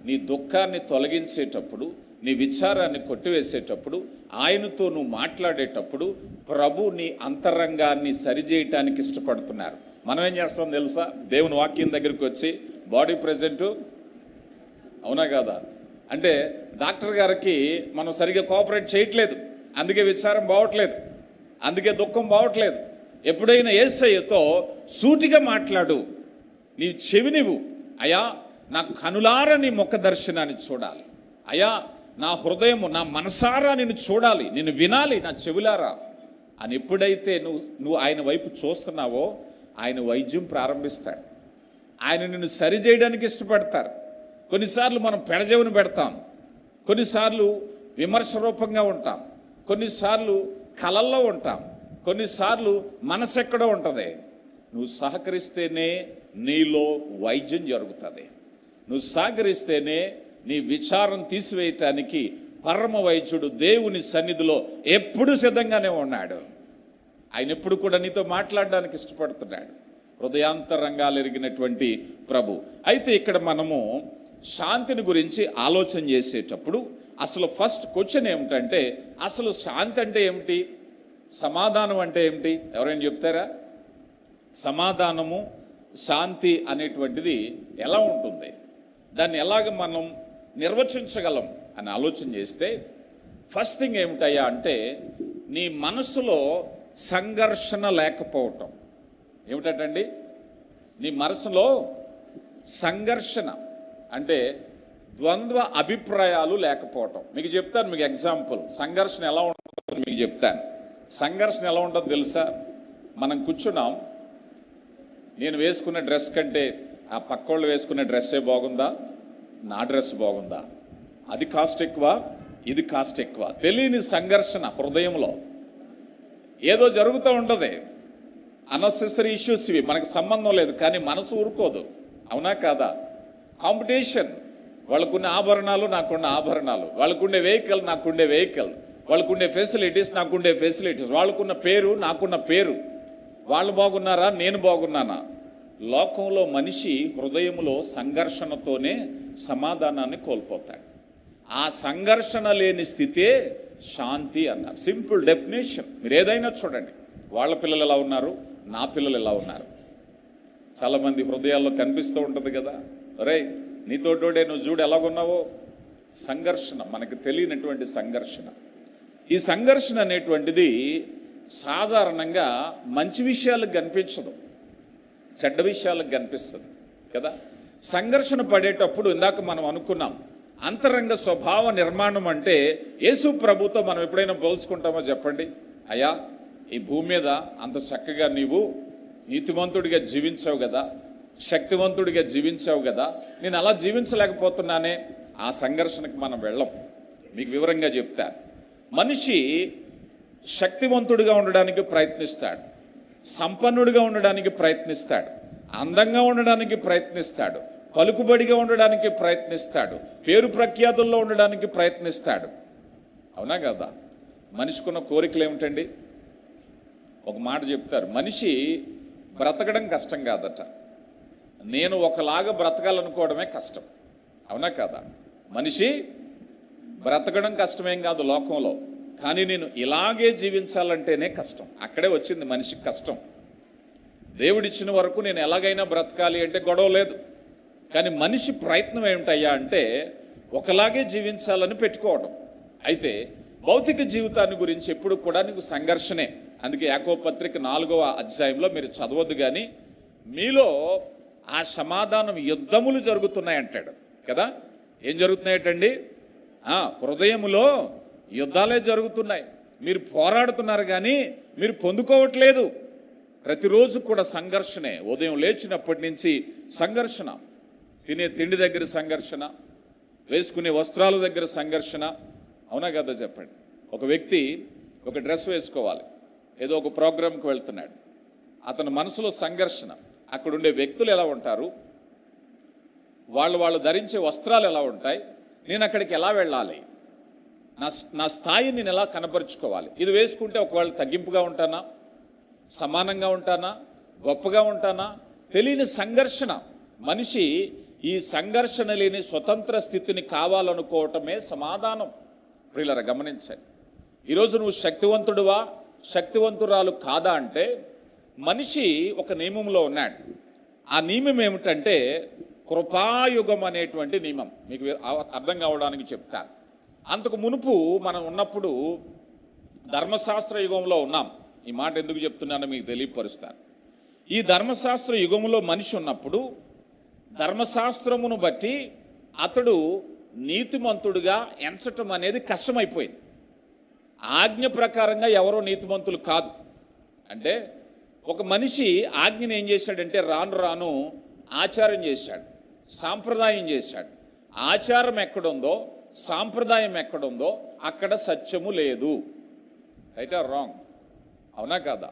నీ దుఃఖాన్ని తొలగించేటప్పుడు, నీ విచారాన్ని కొట్టివేసేటప్పుడు, ఆయనతో నువ్వు మాట్లాడేటప్పుడు ప్రభు నీ అంతరంగాన్ని సరిచేయటానికి ఇష్టపడుతున్నారు. మనం ఏం చేస్తాం తెలుసా? దేవుని వాక్యం దగ్గరికి వచ్చి బాడీ ప్రెజెంటు, అవునా కదా? అంటే డాక్టర్ గారికి మనం సరిగ్గా కోఆపరేట్ చేయట్లేదు, అందుకే విచారం బావట్లేదు, అందుకే దుఃఖం బావట్లేదు. ఎప్పుడైనా యేసయ్యతో సూటిగా మాట్లాడు, నీ చెవినివు, అయ్యా నా కనులారా నీ ముఖ దర్శనాన్ని చూడాలి, అయ్యా నా హృదయము, నా మనసారా నిన్ను చూడాలి, నిన్ను వినాలి నా చెవులారా అని ఎప్పుడైతే నువ్వు ఆయన వైపు చూస్తున్నావో ఆయన వైద్యం ప్రారంభిస్తాడు. ఆయన నిన్ను సరిచేయడానికి ఇష్టపడతారు. కొన్నిసార్లు మనం పెడజెవును పెడతాం, కొన్నిసార్లు విమర్శ రూపంగా ఉంటాం, కొన్నిసార్లు కలల్లో ఉంటాం, కొన్నిసార్లు మనసు ఎక్కడో ఉంటుంది. నువ్వు సహకరిస్తేనే నీలో వైద్యం జరుగుతుంది. నువ్వు సహకరిస్తేనే నీ విచారం తీసివేయటానికి పరమ వైద్యుడు దేవుని సన్నిధిలో ఎప్పుడు సిద్ధంగానే ఉన్నాడు. ఆయన ఎప్పుడు కూడా నీతో మాట్లాడడానికి ఇష్టపడుతున్నాడు. హృదయాంతరంగాలు ఎరిగినటువంటి ప్రభు. అయితే ఇక్కడ మనము శాంతిని గురించి ఆలోచన చేసేటప్పుడు అసలు ఫస్ట్ క్వశ్చన్ ఏమిటంటే, అసలు శాంతి అంటే ఏమిటి, సమాధానం అంటే ఏమిటి? ఎవరైనా చెప్తారా? సమాధానము, శాంతి అనేటువంటిది ఎలా ఉంటుంది, దాన్ని ఎలాగ మనం నిర్వచించగలం అని ఆలోచన చేస్తే ఫస్ట్ థింగ్ ఏమిటయ్యా అంటే నీ మనసులో సంఘర్షణ లేకపోవటం. ఏమిటండి? నీ మనసులో సంఘర్షణ అంటే ద్వంద్వ అభిప్రాయాలు లేకపోవటం. మీకు చెప్తాను, మీకు ఎగ్జాంపుల్. సంఘర్షణ ఎలా ఉంటుందో మీకు చెప్తాను. సంఘర్షణ ఎలా ఉంటుందో తెలుసా? మనం కూర్చున్నాం, నేను వేసుకున్న డ్రెస్ కంటే ఆ పక్కోళ్ళు వేసుకున్న డ్రెస్సే బాగుందా, నా డ్రెస్ బాగుందా, అది కాస్ట్ ఎక్కువ, ఇది కాస్ట్ ఎక్కువ. తెలియని సంఘర్షణ హృదయంలో ఏదో జరుగుతూ ఉంటుంది. అన్నెసెసరీ ఇష్యూస్ ఇవి, మనకు సంబంధం లేదు, కానీ మనసు ఊరుకోదు. అవునా కాదా? కాంపిటీషన్. వాళ్ళకున్న ఆభరణాలు నాకున్న ఆభరణాలు, వాళ్ళకుండే వెహికల్ నాకుండే వెహికల్, వాళ్ళకుండే ఫెసిలిటీస్ నాకుండే ఫెసిలిటీస్, వాళ్ళకున్న పేరు నాకున్న పేరు, వాళ్ళు బాగున్నారా నేను బాగున్నానా? లోకంలో మనిషి హృదయంలో సంఘర్షణతోనే సమాధానాన్ని కోల్పోతాడు. ఆ సంఘర్షణ లేని స్థితే శాంతి అన్నారు. Simple definition. మీరు ఏదైనా చూడండి, వాళ్ళ పిల్లలు ఎలా ఉన్నారు, నా పిల్లలు ఎలా ఉన్నారు. చాలామంది హృదయాల్లో కనిపిస్తూ ఉంటుంది కదా, అరే నీతోటోడే నువ్వు చూడు ఎలాగున్నావో. సంఘర్షణ, మనకు తెలియనటువంటి సంఘర్షణ. ఈ సంఘర్షణ అనేటువంటిది సాధారణంగా మంచి విషయాలకు కనిపించదు, చెడ్డ విషయాలకు కనిపిస్తుంది కదా. సంఘర్షణ పడేటప్పుడు ఇందాక మనం అనుకున్నాం, అంతరంగ స్వభావ నిర్మాణం అంటే యేసు ప్రభుతో మనం ఎప్పుడైనా పోల్చుకుంటామో చెప్పండి. అయ్యా ఈ భూమి మీద అంత చక్కగా నీవు నీతివంతుడిగా జీవించావు కదా, శక్తివంతుడిగా జీవించావు కదా, నేను అలా జీవించలేకపోతున్నానే. ఆ సంఘర్షణకు మనం వెళ్ళం. మీకు వివరంగా చెప్తాను. మనిషి శక్తివంతుడిగా ఉండడానికి ప్రయత్నిస్తాడు, సంపన్నుడిగా ఉండడానికి ప్రయత్నిస్తాడు, అందంగా ఉండడానికి ప్రయత్నిస్తాడు, పలుకుబడిగా ఉండడానికి ప్రయత్నిస్తాడు, పేరు ప్రఖ్యాతుల్లో ఉండడానికి ప్రయత్నిస్తాడు. అవునా కదా? మనిషికున్న కోరికలు ఏమిటండి? ఒక మాట చెప్తారు, మనిషి బ్రతకడం కష్టం కాదట, నేను ఒకలాగా బ్రతకాలనుకోవడమే కష్టం. అవునా కదా? మనిషి బ్రతకడం కష్టమేం కాదు లోకంలో, కానీ నేను ఇలాగే జీవించాలంటేనే కష్టం. అక్కడే వచ్చింది మనిషికి కష్టం. దేవుడిచ్చిన వరకు నేను ఎలాగైనా బ్రతకాలి అంటే గొడవ లేదు, కానీ మనిషి ప్రయత్నం ఏమిటయ్యా అంటే ఒకలాగే జీవించాలని పెట్టుకోవడం. అయితే భౌతిక జీవితాన్ని గురించి ఎప్పుడు కూడా నీకు సంఘర్షణే. అందుకే యాకోబు పత్రిక 4వ అధ్యాయంలో మీరు చదవద్దు, కానీ మీలో ఆ సమాధానం యుద్ధములు జరుగుతున్నాయంటాడు కదా. ఏం జరుగుతున్నాయటండి? హృదయములో యుద్ధాలే జరుగుతున్నాయి. మీరు పోరాడుతున్నారు కానీ మీరు పొందుకోవట్లేదు. ప్రతిరోజు కూడా సంఘర్షణే. ఉదయం లేచినప్పటి నుంచి సంఘర్షణ, తినే తిండి దగ్గర సంఘర్షణ, వేసుకునే వస్త్రాల దగ్గర సంఘర్షణ. అవునా కదా చెప్పండి. ఒక వ్యక్తి ఒక డ్రెస్ వేసుకోవాలి, ఏదో ఒక ప్రోగ్రాంకి వెళ్తున్నాడు, అతని మనసులో సంఘర్షణ. అక్కడ ఉండే వ్యక్తులు ఎలా ఉంటారు, వాళ్ళు ధరించే వస్త్రాలు ఎలా ఉంటాయి, నేను అక్కడికి ఎలా వెళ్ళాలి, నా స్థాయిని నేను ఎలా కనపరుచుకోవాలి, ఇది వేసుకుంటే ఒకవేళ తగ్గింపుగా ఉంటానా, సమానంగా ఉంటానా, గొప్పగా ఉంటానా, తెలియని సంఘర్షణ. మనిషి ఈ సంఘర్షణ లేని స్వతంత్ర స్థితిని కావాలనుకోవటమే సమాధానం. ప్రియులారా గమనించండి, ఈరోజు నువ్వు శక్తివంతుడువా శక్తివంతురాలు కాదా అంటే మనిషి ఒక నియమంలో ఉన్నాడు. ఆ నియమం ఏమిటంటే కృపాయుగం అనేటువంటి నియమం. మీకు అర్థం కావడానికి చెప్తాను. అంతకు మునుపు మనం ఉన్నప్పుడు ధర్మశాస్త్ర యుగంలో ఉన్నాం. ఈ మాట ఎందుకు చెప్తున్నానో మీకు తెలియపరుస్తాను. ఈ ధర్మశాస్త్ర యుగంలో మనిషి ఉన్నప్పుడు ధర్మశాస్త్రమును బట్టి అతడు నీతిమంతుడుగా ఎంచటం అనేది కష్టమైపోయింది. ఆజ్ఞ ప్రకారంగా ఎవరో నీతిమంతులు కాదు. అంటే ఒక మనిషి ఆజ్ఞను ఏం చేశాడంటే రాను రాను ఆచారం చేశాడు, సాంప్రదాయం చేశాడు. ఆచారం ఎక్కడుందో సాంప్రదాయం ఎక్కడుందో అక్కడ సత్యము లేదు. Right are wrong? అవునా కాదా?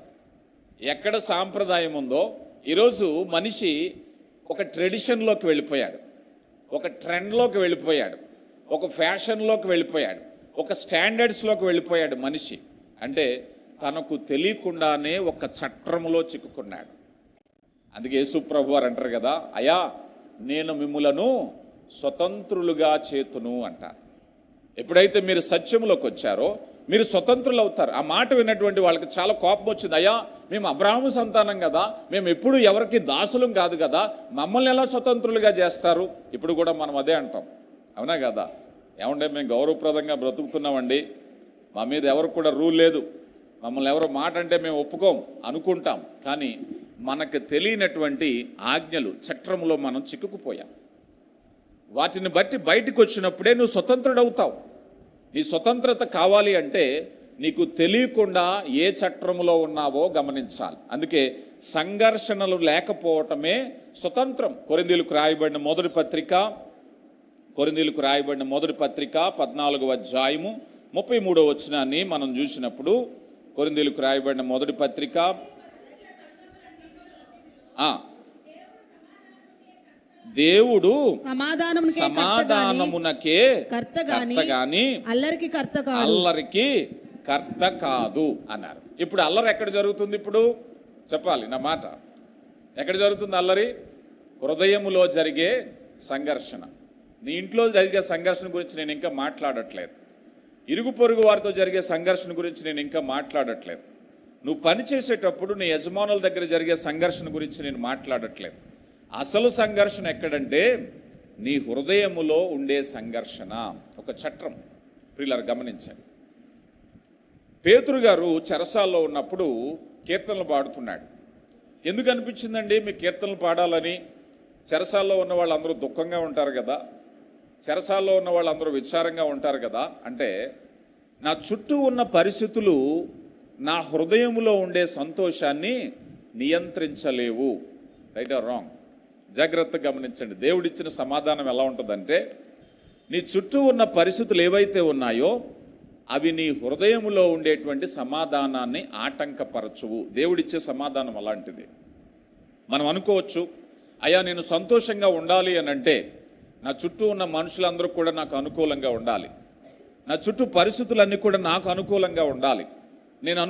ఎక్కడ సాంప్రదాయం ఉందో, ఈరోజు మనిషి ఒక ట్రెడిషన్లోకి వెళ్ళిపోయాడు, ఒక ట్రెండ్లోకి వెళ్ళిపోయాడు, ఒక ఫ్యాషన్లోకి వెళ్ళిపోయాడు, ఒక స్టాండర్డ్స్లోకి వెళ్ళిపోయాడు మనిషి. అంటే తనకు తెలియకుండానే ఒక చట్రంలో చిక్కుకున్నాడు. అందుకే యేసు ప్రభు వారు అంటారు కదా, అయ్యా నేను మిమ్ములను స్వతంత్రులుగా చేతును అంటారు. ఎప్పుడైతే మీరు సత్యంలోకి వచ్చారో మీరు స్వతంత్రులు అవుతారు. ఆ మాట విన్నటువంటి వాళ్ళకి చాలా కోపం వచ్చింది. అయ్యా మేము అబ్రాహాము సంతానం కదా, మేము ఎప్పుడు ఎవరికి దాసులం కాదు కదా, మమ్మల్ని ఎలా స్వతంత్రులుగా చేస్తారు? ఇప్పుడు కూడా మనం అదే అంటాం. అవునా కదా? ఏమంటే మేము గౌరవప్రదంగా బ్రతుకుతున్నామండి, మా మీద ఎవరికి కూడా రూల్ లేదు, మమ్మల్ని ఎవరో మాట అంటే మేము ఒప్పుకోం అనుకుంటాం. కానీ మనకు తెలియనటువంటి ఆజ్ఞలు చట్రంలో మనం చిక్కుకుపోయాం. వాటిని బట్టి బయటకు వచ్చినప్పుడే నువ్వు స్వతంత్రుడవుతావు. నీ స్వతంత్రత కావాలి అంటే నీకు తెలియకుండా ఏ చట్రములో ఉన్నావో గమనించాలి. అందుకే సంఘర్షణలు లేకపోవటమే స్వతంత్రం. కొరింథీయులకు రాయబడిన మొదటి పత్రిక 14వ అధ్యాయము 33వ వచనాన్ని మనం చూసినప్పుడు, కొరింథీయులకు రాయబడిన మొదటి పత్రిక దేవుడు సమాధానమునకే కర్త కర్త గాని అల్లరికి కర్త కాదు. అల్లరికి కర్త కాదు అన్నారు. ఇప్పుడు అల్లరి ఎక్కడ జరుగుతుంది? ఇప్పుడు చెప్పాలి నా మాట. ఎక్కడ జరుగుతుంది అల్లరి? హృదయములో జరిగే సంఘర్షణ. నీ ఇంట్లో జరిగే సంఘర్షణ గురించి నేను ఇంకా మాట్లాడట్లేదు. ఇరుగు పొరుగు వారితో జరిగే సంఘర్షణ గురించి నేను ఇంకా మాట్లాడట్లేదు. నువ్వు పని చేసేటప్పుడు నీ యజమానుల దగ్గర జరిగే సంఘర్షణ గురించి నేను మాట్లాడట్లేదు. అసలు సంఘర్షణ ఎక్కడంటే నీ హృదయములో ఉండే సంఘర్షణ. ఒక చట్రం ప్రియులారా గమనించండి. పేతురు గారు చెరసాల్లో ఉన్నప్పుడు కీర్తనలు పాడుతున్నాడు. ఎందుకు అనిపించిందండి మీ కీర్తనలు పాడాలని? చెరసాల్లో ఉన్న వాళ్ళందరూ దుఃఖంగా ఉంటారు కదా, చెరసాల్లో ఉన్న వాళ్ళందరూ విచారంగా ఉంటారు కదా. అంటే నా చుట్టూ ఉన్న పరిస్థితులు నా హృదయంలో ఉండే సంతోషాన్ని నియంత్రించలేవు. Right are wrong? జాగ్రత్తగా గమనించండి. దేవుడిచ్చిన సమాధానం ఎలా ఉంటుందంటే, నీ చుట్టూ ఉన్న పరిస్థితులు ఏవైతే ఉన్నాయో అవి నీ హృదయములో ఉండేటువంటి సమాధానాన్ని ఆటంకపరచువు. దేవుడిచ్చే సమాధానం అలాంటిది. మనం అనుకోవచ్చు, అయ్యా నేను సంతోషంగా ఉండాలి అని అంటే నా చుట్టూ ఉన్న మనుషులందరూ కూడా నాకు అనుకూలంగా ఉండాలి, నా చుట్టూ పరిస్థితులన్నీ కూడా నాకు అనుకూలంగా ఉండాలి, నేను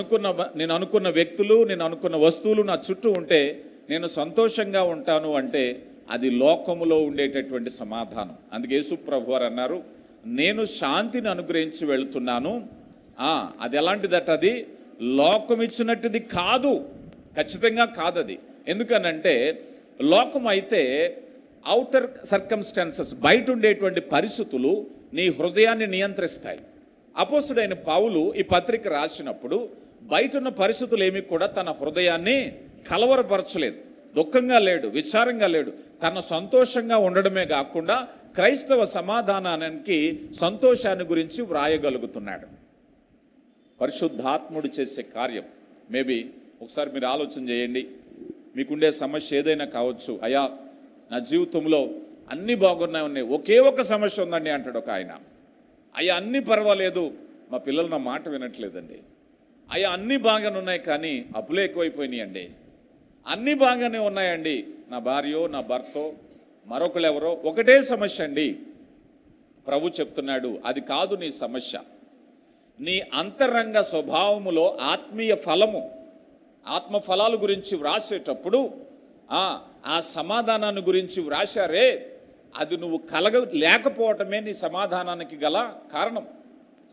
అనుకున్న వ్యక్తులు, నేను అనుకున్న వస్తువులు నా చుట్టూ ఉంటే నేను సంతోషంగా ఉంటాను అంటే అది లోకములో ఉండేటటువంటి సమాధానం. అందుకే యేసు ప్రభు వారు అన్నారు, నేను శాంతిని అనుగ్రహించి వెళుతున్నాను. అది ఎలాంటిదట? అది లోకం ఇచ్చినట్టుది కాదు, ఖచ్చితంగా కాదది. ఎందుకనంటే లోకం అయితే ఔటర్ సర్కమ్స్టాన్సెస్, బయట ఉండేటువంటి పరిస్థితులు నీ హృదయాన్ని నియంత్రిస్తాయి. అపోస్తుడైన పౌలు ఈ పత్రిక రాసినప్పుడు బయట ఉన్న పరిస్థితులు ఏమీ కూడా తన హృదయాన్ని కలవరపరచలేదు, దుఃఖంగా లేడు, విచారంగా లేడు. తన సంతోషంగా ఉండడమే కాకుండా క్రైస్తవ సమాధానానికి సంతోషాన్ని గురించి వ్రాయగలుగుతున్నాడు. పరిశుద్ధాత్ముడు చేసే కార్యం. మేబీ ఒకసారి మీరు ఆలోచన చేయండి. మీకుండే సమస్య ఏదైనా కావచ్చు. అయ్యా నా జీవితంలో అన్నీ బాగున్నాయి, ఒకే ఒక సమస్య ఉందండి అంటాడు ఒక ఆయన. అయ్యా అన్నీ పర్వాలేదు, మా పిల్లలు నా మాట వినట్లేదండి. అయ్యా అన్నీ బాగానే ఉన్నాయి కానీ అప్పులే ఎక్కువైపోయినాయి అండి. అన్నీ బాగానే ఉన్నాయండి, నా భార్యో నా భర్తో మరొకరు ఎవరో, ఒకటే సమస్య అండి. ప్రభు చెప్తున్నాడు, అది కాదు నీ సమస్య. నీ అంతరంగ స్వభావములో ఆత్మీయ ఫలము, ఆత్మ ఫలాల గురించి వ్రాసేటప్పుడు ఆ సమాధానాన్ని గురించి వ్రాశారే, అది నువ్వు లేకపోవటమే నీ సమాధానానికి గల కారణం.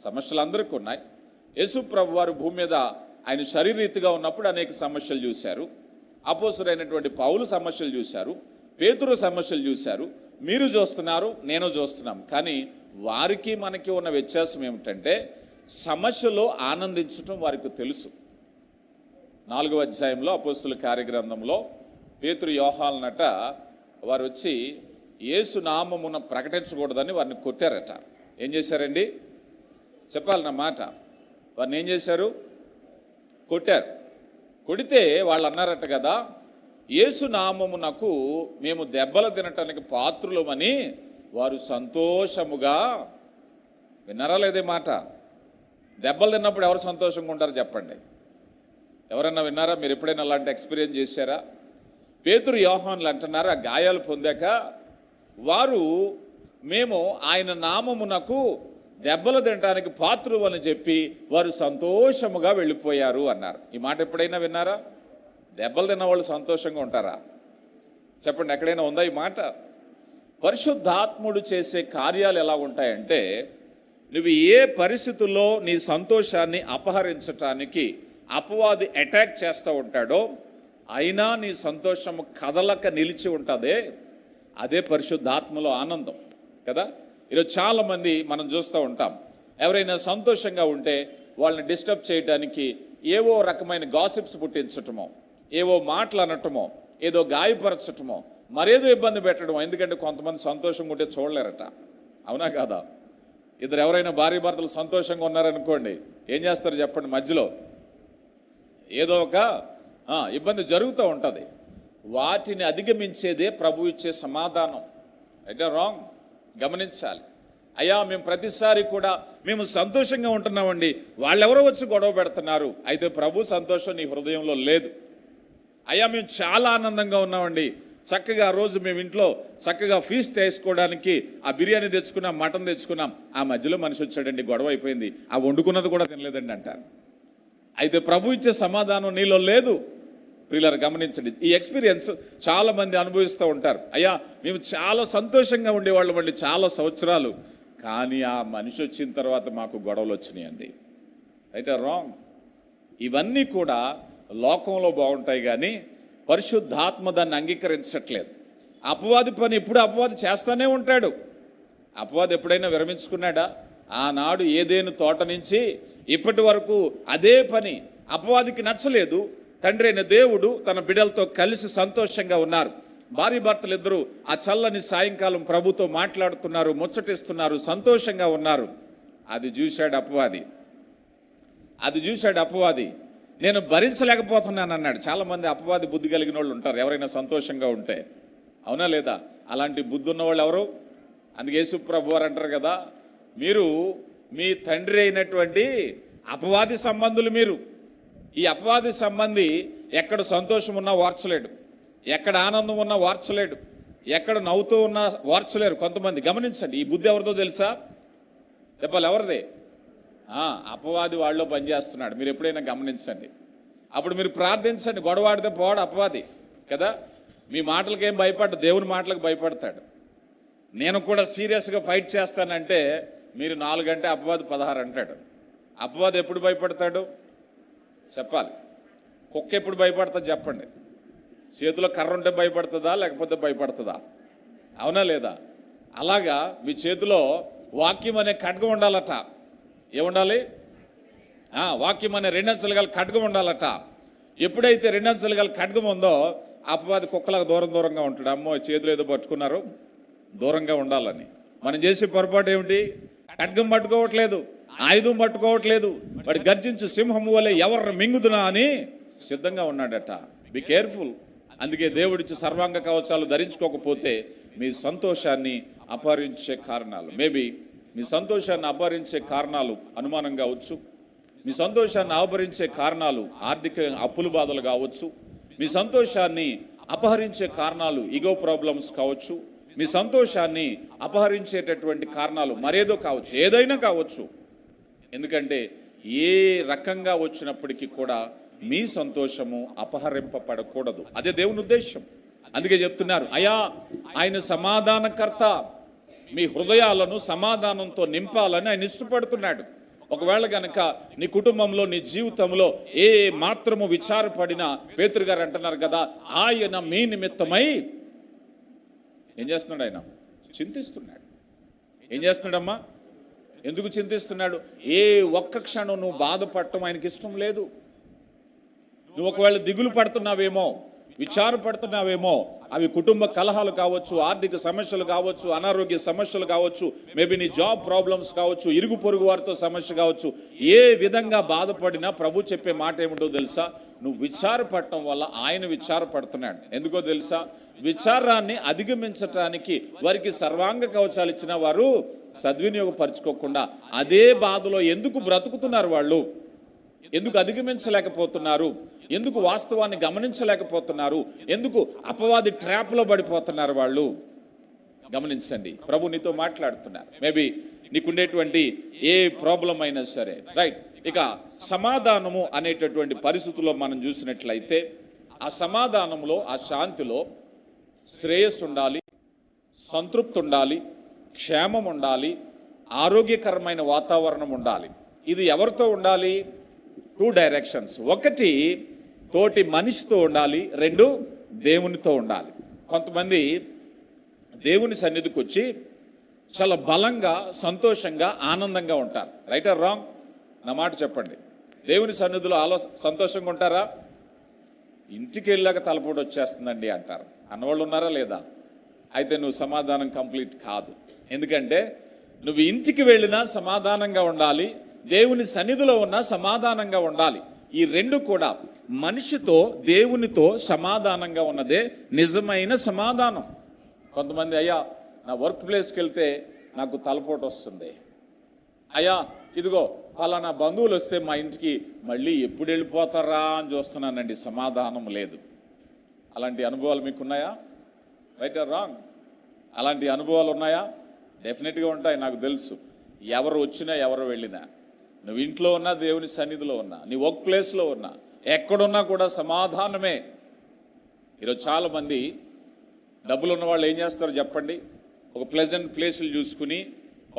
సమస్యలు అందరికీ ఉన్నాయి. యేసు ప్రభు వారు భూమి మీద ఆయన శరీరీతిగా ఉన్నప్పుడు అనేక సమస్యలు చూశారు. అపోస్తుడైనటువంటి పౌలు సమస్యలు చూశారు, పేతురు సమస్యలు చూశారు, మీరు చూస్తున్నారు, నేను చూస్తున్నాం. కానీ వారికి మనకి ఉన్న వ్యత్యాసం ఏమిటంటే సమస్యలో ఆనందించటం వారికి తెలుసు. 4వ అధ్యాయంలో అపోస్తుల కార్యగ్రంథంలో పేతురు యోహానునట వారు వచ్చి యేసు నామమున ప్రకటించకూడదని వారిని కొట్టారట. ఏం చేశారండి? చెప్పాలి నా మాట. వారిని ఏం చేశారు? కొట్టారు. కొడితే వాళ్ళు అన్నారట కదా, యేసు నామమునకు మేము దెబ్బలు తినటానికి పాత్రులమని వారు సంతోషముగా. విన్నారా లేదే మాట? దెబ్బలు తిన్నప్పుడు ఎవరు సంతోషంగా ఉంటారు చెప్పండి? ఎవరన్నా విన్నారా? మీరు ఎప్పుడైనా అలాంటి ఎక్స్పీరియన్స్ చేశారా? పేతురు యోహానులు అంటున్నారు, ఆ గాయాలు పొందాక వారు మేము ఆయన నామమునకు దెబ్బలు తినడానికి పాత్రులు అని చెప్పి వారు సంతోషముగా వెళ్ళిపోయారు అన్నారు. ఈ మాట ఎప్పుడైనా విన్నారా? దెబ్బలు తిన్న వాళ్ళు సంతోషంగా ఉంటారా? చెప్పండి, ఎక్కడైనా ఉందా ఈ మాట? పరిశుద్ధాత్ముడు చేసే కార్యాలు ఎలా ఉంటాయంటే, నువ్వు ఏ పరిస్థితుల్లో నీ సంతోషాన్ని అపహరించటానికి అపవాది అటాక్ చేస్తూ ఉంటాడో అయినా నీ సంతోషము కదలక నిలిచి ఉంటుందే, అదే పరిశుద్ధాత్మలో ఆనందం కదా. ఈరోజు చాలామంది మనం చూస్తూ ఉంటాం, ఎవరైనా సంతోషంగా ఉంటే వాళ్ళని డిస్టర్బ్ చేయడానికి ఏవో రకమైన గాసిప్స్ పుట్టించటమో, ఏవో మాటలు అనటమో, ఏదో గాయపరచటమో, మరేదో ఇబ్బంది పెట్టడమో. ఎందుకంటే కొంతమంది సంతోషంగా ఉంటే చూడలేరట. అవునా కాదా? ఇద్దరు ఎవరైనా భార్య భర్తలు సంతోషంగా ఉన్నారనుకోండి, ఏం చేస్తారు చెప్పండి? మధ్యలో ఏదో ఒక ఇబ్బంది జరుగుతూ ఉంటుంది. వాటిని అధిగమించేదే ప్రభు ఇచ్చే సమాధానం. అయితే రాంగ్ గమనించాలి. అయ్యా మేము ప్రతిసారి కూడా మేము సంతోషంగా ఉంటున్నామండి, వాళ్ళెవరో వచ్చి గొడవ పెడుతున్నారు, అయితే ప్రభు సంతోషం నీ హృదయంలో లేదు. అయ్యా మేము చాలా ఆనందంగా ఉన్నామండి, చక్కగా ఆ రోజు మేము ఇంట్లో చక్కగా ఫీస్ట్ చేసుకోవడానికి ఆ బిర్యానీ తెచ్చుకున్నాం, మటన్ తెచ్చుకున్నాం. ఆ మధ్యలో మనిషి వచ్చాడండి, గొడవ అయిపోయింది, ఆ వండుకున్నది కూడా తినలేదండి అంటారు. అయితే ప్రభు ఇచ్చే సమాధానం నీలో లేదు. ప్రియులారా గమనించండి, ఈ ఎక్స్పీరియన్స్ చాలామంది అనుభవిస్తూ ఉంటారు. అయ్యా మేము చాలా సంతోషంగా ఉండేవాళ్ళం అండి చాలా సంవత్సరాలు, కానీ ఆ మనిషి వచ్చిన తర్వాత మాకు గొడవలు వచ్చినాయండి. Right are wrong? ఇవన్నీ కూడా లోకంలో బాగుంటాయి, కానీ పరిశుద్ధాత్మ దాన్ని అంగీకరించట్లేదు. అపవాది పని ఎప్పుడు అపవాది చేస్తూనే ఉంటాడు. అపవాది ఎప్పుడైనా విరమించుకున్నాడా? ఆనాడు ఏదేను తోట నుంచి ఇప్పటి వరకు అదే పని. అపవాదికి నచ్చలేదు. తండ్రి అయిన దేవుడు తన బిడ్డలతో కలిసి సంతోషంగా ఉన్నారు. భార్య భర్తలు ఇద్దరు ఆ చల్లని సాయంకాలం ప్రభుతో మాట్లాడుతున్నారు, ముచ్చటిస్తున్నారు, సంతోషంగా ఉన్నారు. అది చూశాడు అపవాది. నేను భరించలేకపోతున్నాను అన్నాడు. చాలామంది అపవాది బుద్ధి కలిగిన వాళ్ళు ఉంటారు, ఎవరైనా సంతోషంగా ఉంటే. అవునా లేదా? అలాంటి బుద్ధి ఉన్నవాళ్ళు ఎవరు? అందుకే యేసు ప్రభు వారు అంటారు కదా, మీరు మీ తండ్రి అయినటువంటి అపవాది సంబంధులు. మీరు ఈ అపవాది సంబంధి ఎక్కడ సంతోషం ఉన్నా వార్చలేడు, ఎక్కడ ఆనందం ఉన్నా వార్చలేడు, ఎక్కడ నవ్వుతూ ఉన్నా వార్చలేరు. కొంతమంది గమనించండి, ఈ బుద్ధి ఎవరిదో తెలుసా? చెప్పాలి, ఎవరిదే? అపవాది వాళ్ళలో పనిచేస్తున్నాడు. మీరు ఎప్పుడైనా గమనించండి. అప్పుడు మీరు ప్రార్థించండి. గొడవాడితే పోవాడు అపవాది కదా. మీ మాటలకి ఏం భయపడ్డా, దేవుని మాటలకు భయపడతాడు. నేను కూడా సీరియస్గా ఫైట్ చేస్తానంటే మీరు 4 అంటే అపవాది 16 అంటాడు. అపవాది ఎప్పుడు భయపడతాడు చెప్పాలి? కుక్క ఎప్పుడు భయపడుతుంది చెప్పండి? చేతిలో కర్ర ఉంటే భయపడుతుందా, లేకపోతే భయపడుతుందా? అవునా లేదా? అలాగా మీ చేతిలో వాక్యం అనే ఖడ్గం ఉండాలట. ఏముండాలి? వాక్యం అనే 2 అంచెలు గల ఖడ్గం ఉండాలట. ఎప్పుడైతే 2 అంచెలు గల ఖడ్గం ఉందో అపవాది కుక్కలకు దూరంగా ఉంటాడు. అమ్మో చేతులు ఏదో పట్టుకున్నారు, దూరంగా ఉండాలని. మనం చేసే పొరపాటు ఏమిటి? ఖడ్గం పట్టుకోవట్లేదు, ఆయుధం పట్టుకోవట్లేదు. వాడు గర్జించు సింహము వలె ఎవరిని మింగుదునా అని సిద్ధంగా ఉన్నాడట. Be careful. అందుకే దేవుడిచ్చి సర్వాంగ కవచాలు ధరించుకోకపోతే మీ సంతోషాన్ని అపహరించే కారణాలు, మేబీ మీ సంతోషాన్ని అపహరించే కారణాలు అనుమానం కావచ్చు, మీ సంతోషాన్ని అపహరించే కారణాలు ఆర్థిక అప్పుల బాధలు కావచ్చు, మీ సంతోషాన్ని అపహరించే కారణాలు ఈగో ప్రాబ్లమ్స్ కావచ్చు, మీ సంతోషాన్ని అపహరించేటటువంటి కారణాలు మరేదో కావచ్చు, ఏదైనా కావచ్చు. ఎందుకంటే ఏ రకంగా వచ్చినప్పటికీ కూడా మీ సంతోషము అపహరింపబడకూడదు. అదే దేవుని ఉద్దేశం. అందుకే చెప్తున్నారు, అయ్యా ఆయన సమాధానకర్త, మీ హృదయాలను సమాధానంతో నింపాలని ఆయన ఇష్టపడుతున్నాడు. ఒకవేళ కనుక నీ కుటుంబంలో, నీ జీవితంలో ఏ మాత్రము విచారపడినా, పేతురు గారు అంటున్నారు కదా, ఆయన మీ నిమిత్తమై ఏం చేస్తున్నాడు? ఆయన చింతిస్తున్నాడు. ఏం చేస్తున్నాడమ్మా? ఎందుకు చింతిస్తున్నాడు? ఏ ఒక్క క్షణం నువ్వు బాధపడటం ఆయనకి ఇష్టం లేదు. నువ్వు ఒకవేళ దిగులు పడుతున్నావేమో, విచారపడుతున్నావేమో, అవి కుటుంబ కలహాలు కావచ్చు, ఆర్థిక సమస్యలు కావచ్చు, అనారోగ్య సమస్యలు కావచ్చు, మేబీ నీ జాబ్ ప్రాబ్లమ్స్ కావచ్చు, ఇరుగు పొరుగు వారితో సమస్య కావచ్చు. ఏ విధంగా బాధపడినా ప్రభు చెప్పే మాట ఏమిటో తెలుసా? నువ్వు విచారపడటం వల్ల ఆయన విచారపడుతున్నాడు. ఎందుకో తెలుసా? విచారాన్ని అధిగమించటానికి వారికి సర్వాంగ కవచాలు ఇచ్చిన వారు సద్వినియోగపరచుకోకుండా అదే బాధలో ఎందుకు బ్రతుకుతున్నారు? వాళ్ళు ఎందుకు అధిగమించలేకపోతున్నారు? ఎందుకు వాస్తవాన్ని గమనించలేకపోతున్నారు? ఎందుకు అపవాది ట్రాప్లో పడిపోతున్నారు? వాళ్ళు గమనించండి. ప్రభు నీతో మాట్లాడుతున్నారు. మేబీ నీకుండేటువంటి ఏ ప్రాబ్లం అయినా సరే, రైట్. ఇక సమాధానము అనేటటువంటి పరిస్థితుల్లో మనం చూసినట్లయితే, ఆ సమాధానంలో, ఆ శాంతిలో శ్రేయస్సు ఉండాలి, సంతృప్తి ఉండాలి, క్షేమం ఉండాలి, ఆరోగ్యకరమైన వాతావరణం ఉండాలి. ఇది ఎవరితో ఉండాలి? 2 డైరెక్షన్స్. 1 తోటి మనిషితో ఉండాలి, 2 దేవునితో ఉండాలి. కొంతమంది దేవుని సన్నిధికి వచ్చి చాలా బలంగా, సంతోషంగా, ఆనందంగా ఉంటారు. Right are wrong? నా మాట చెప్పండి. దేవుని సన్నిధిలో సంతోషంగా ఉంటారా? ఇంటికి వెళ్ళాక తలపోటు వచ్చేస్తుందండి అంటారు. అన్నవాళ్ళు ఉన్నారా లేదా? అయితే నువ్వు సమాధానం కంప్లీట్ కాదు. ఎందుకంటే నువ్వు ఇంటికి వెళ్ళినా సమాధానంగా ఉండాలి, దేవుని సన్నిధిలో ఉన్నా సమాధానంగా ఉండాలి. ఈ 2 కూడా మనిషితో, దేవునితో సమాధానంగా ఉన్నదే నిజమైన సమాధానం. కొంతమంది, అయ్యా నా వర్క్ ప్లేస్కి వెళ్తే నాకు తలపోటు వస్తుంది, అయ్యా ఇదిగో ఫలానా బంధువులు వస్తే మా ఇంటికి మళ్ళీ ఎప్పుడు వెళ్ళిపోతారా అని చూస్తున్నానండి, సమాధానం లేదు. అలాంటి అనుభవాలు మీకున్నాయా? Right are wrong? అలాంటి అనుభవాలు ఉన్నాయా? డెఫినెట్గా ఉంటాయి, నాకు తెలుసు. ఎవరు వచ్చినా ఎవరు వెళ్ళినా, నువ్వు ఇంట్లో ఉన్నా, దేవుని సన్నిధిలో ఉన్నా, నీ వర్క్ ప్లేస్లో ఉన్నా, ఎక్కడున్నా కూడా సమాధానమే. ఈరోజు చాలామంది డబ్బులు ఉన్న వాళ్ళు ఏం చేస్తారో చెప్పండి? ఒక ప్లెజెంట్ ప్లేసులు చూసుకుని,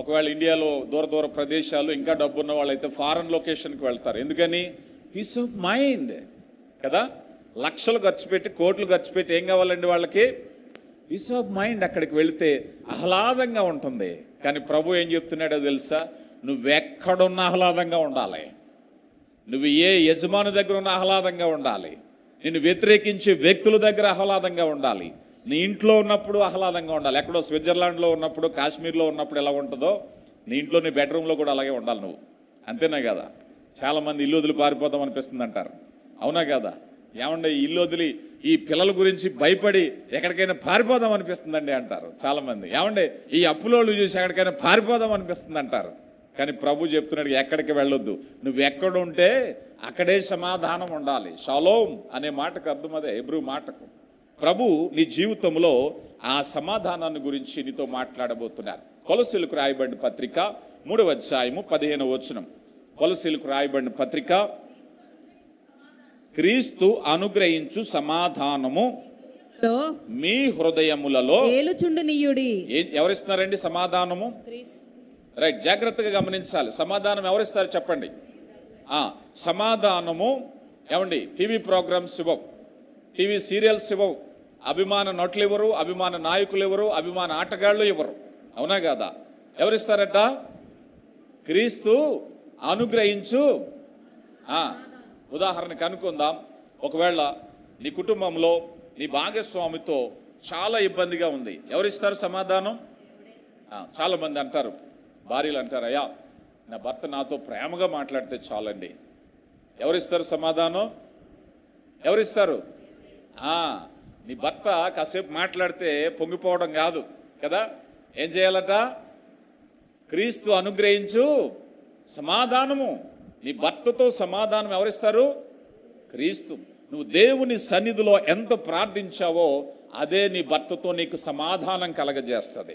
ఒకవేళ ఇండియాలో దూర దూర ప్రదేశాలు, ఇంకా డబ్బు ఉన్న వాళ్ళు అయితే ఫారెన్ లొకేషన్కి వెళ్తారు. ఎందుకని? పీస్ ఆఫ్ మైండ్ కదా. లక్షలు ఖర్చు పెట్టి, కోట్లు ఖర్చు పెట్టి ఏం కావాలండి వాళ్ళకి? Peace of mind. అక్కడికి వెళితే ఆహ్లాదంగా ఉంటుంది. కానీ ప్రభు ఏం చెప్తున్నాడో తెలుసా? నువ్వెక్కడున్నా ఆహ్లాదంగా ఉండాలి. నువ్వు ఏ యజమాని దగ్గర ఉన్న ఆహ్లాదంగా ఉండాలి. నిన్ను వ్యతిరేకించే వ్యక్తుల దగ్గర ఆహ్లాదంగా ఉండాలి. నీ ఇంట్లో ఉన్నప్పుడు ఆహ్లాదంగా ఉండాలి. ఎక్కడో స్విట్జర్లాండ్లో ఉన్నప్పుడు, కాశ్మీర్లో ఉన్నప్పుడు ఎలా ఉంటుందో, నీ ఇంట్లో, నీ బెడ్రూమ్లో కూడా అలాగే ఉండాలి నువ్వు. అంతేనా కదా? చాలామంది ఇల్లు వదిలి పారిపోదాం అనిపిస్తుంది అంటారు. అవునా కదా? ఏమంటే ఇల్లు వదిలి ఈ పిల్లల గురించి భయపడి ఎక్కడికైనా పారిపోదాం అనిపిస్తుందండి అంటారు చాలామంది. ఏమంటే ఈ అప్పులోళ్ళు చూసి ఎక్కడికైనా పారిపోదాం అనిపిస్తుంది అంటారు. కానీ ప్రభు చెప్తున్నాడు, ఎక్కడికి వెళ్ళొద్దు. నువ్వు ఎక్కడుంటే అక్కడే సమాధానం ఉండాలి. షాలోమ్ అనే మాటకు అర్థం అదే, హెబ్రూ మాటకు. ప్రభు నీ జీవితంలో ఆ సమాధానాన్ని గురించి నీతో మాట్లాడబోతున్నారు. కొలసీలకు రాయబడిన పత్రిక 3వ అధ్యాయము 15వ వచనం. కొలసీలకు రాయబడిన పత్రిక, క్రీస్తు అనుగ్రహించు సమాధానము మీ హృదయములలో ఏలుచుండనీయుడి. ఎవరిస్తున్నారండి సమాధానము? రైట్, జాగ్రత్తగా గమనించాలి. సమాధానం ఎవరిస్తారు చెప్పండి? సమాధానము ఏమండి? టీవీ ప్రోగ్రామ్స్ ఇవ్వవు, టీవీ సీరియల్స్ ఇవ్వవు, అభిమాన నటులు ఇవ్వరు, అభిమాన నాయకులు ఇవ్వరు, అభిమాన ఆటగాళ్ళు ఇవ్వరు. అవునా కదా? ఎవరిస్తారట? క్రీస్తు అనుగ్రహించు. ఉదాహరణకు అనుకుందాం, ఒకవేళ నీ కుటుంబంలో నీ భాగస్వామితో చాలా ఇబ్బందిగా ఉంది, ఎవరిస్తారు సమాధానం? చాలామంది అంటారు, భార్యలు అంటారు, అయ్యా నా భర్త నాతో ప్రేమగా మాట్లాడితే చాలండి. ఎవరిస్తారు సమాధానం? ఎవరిస్తారు? నీ భర్త కాసేపు మాట్లాడితే పొంగిపోవడం కాదు కదా. ఏం చేయాలట? క్రీస్తు అనుగ్రహించు సమాధానము. నీ భర్తతో సమాధానం ఎవరిస్తారు? క్రీస్తు. నువ్వు దేవుని సన్నిధిలో ఎంత ప్రార్థించావో అదే నీ భర్తతో నీకు సమాధానం కలగజేస్తుంది.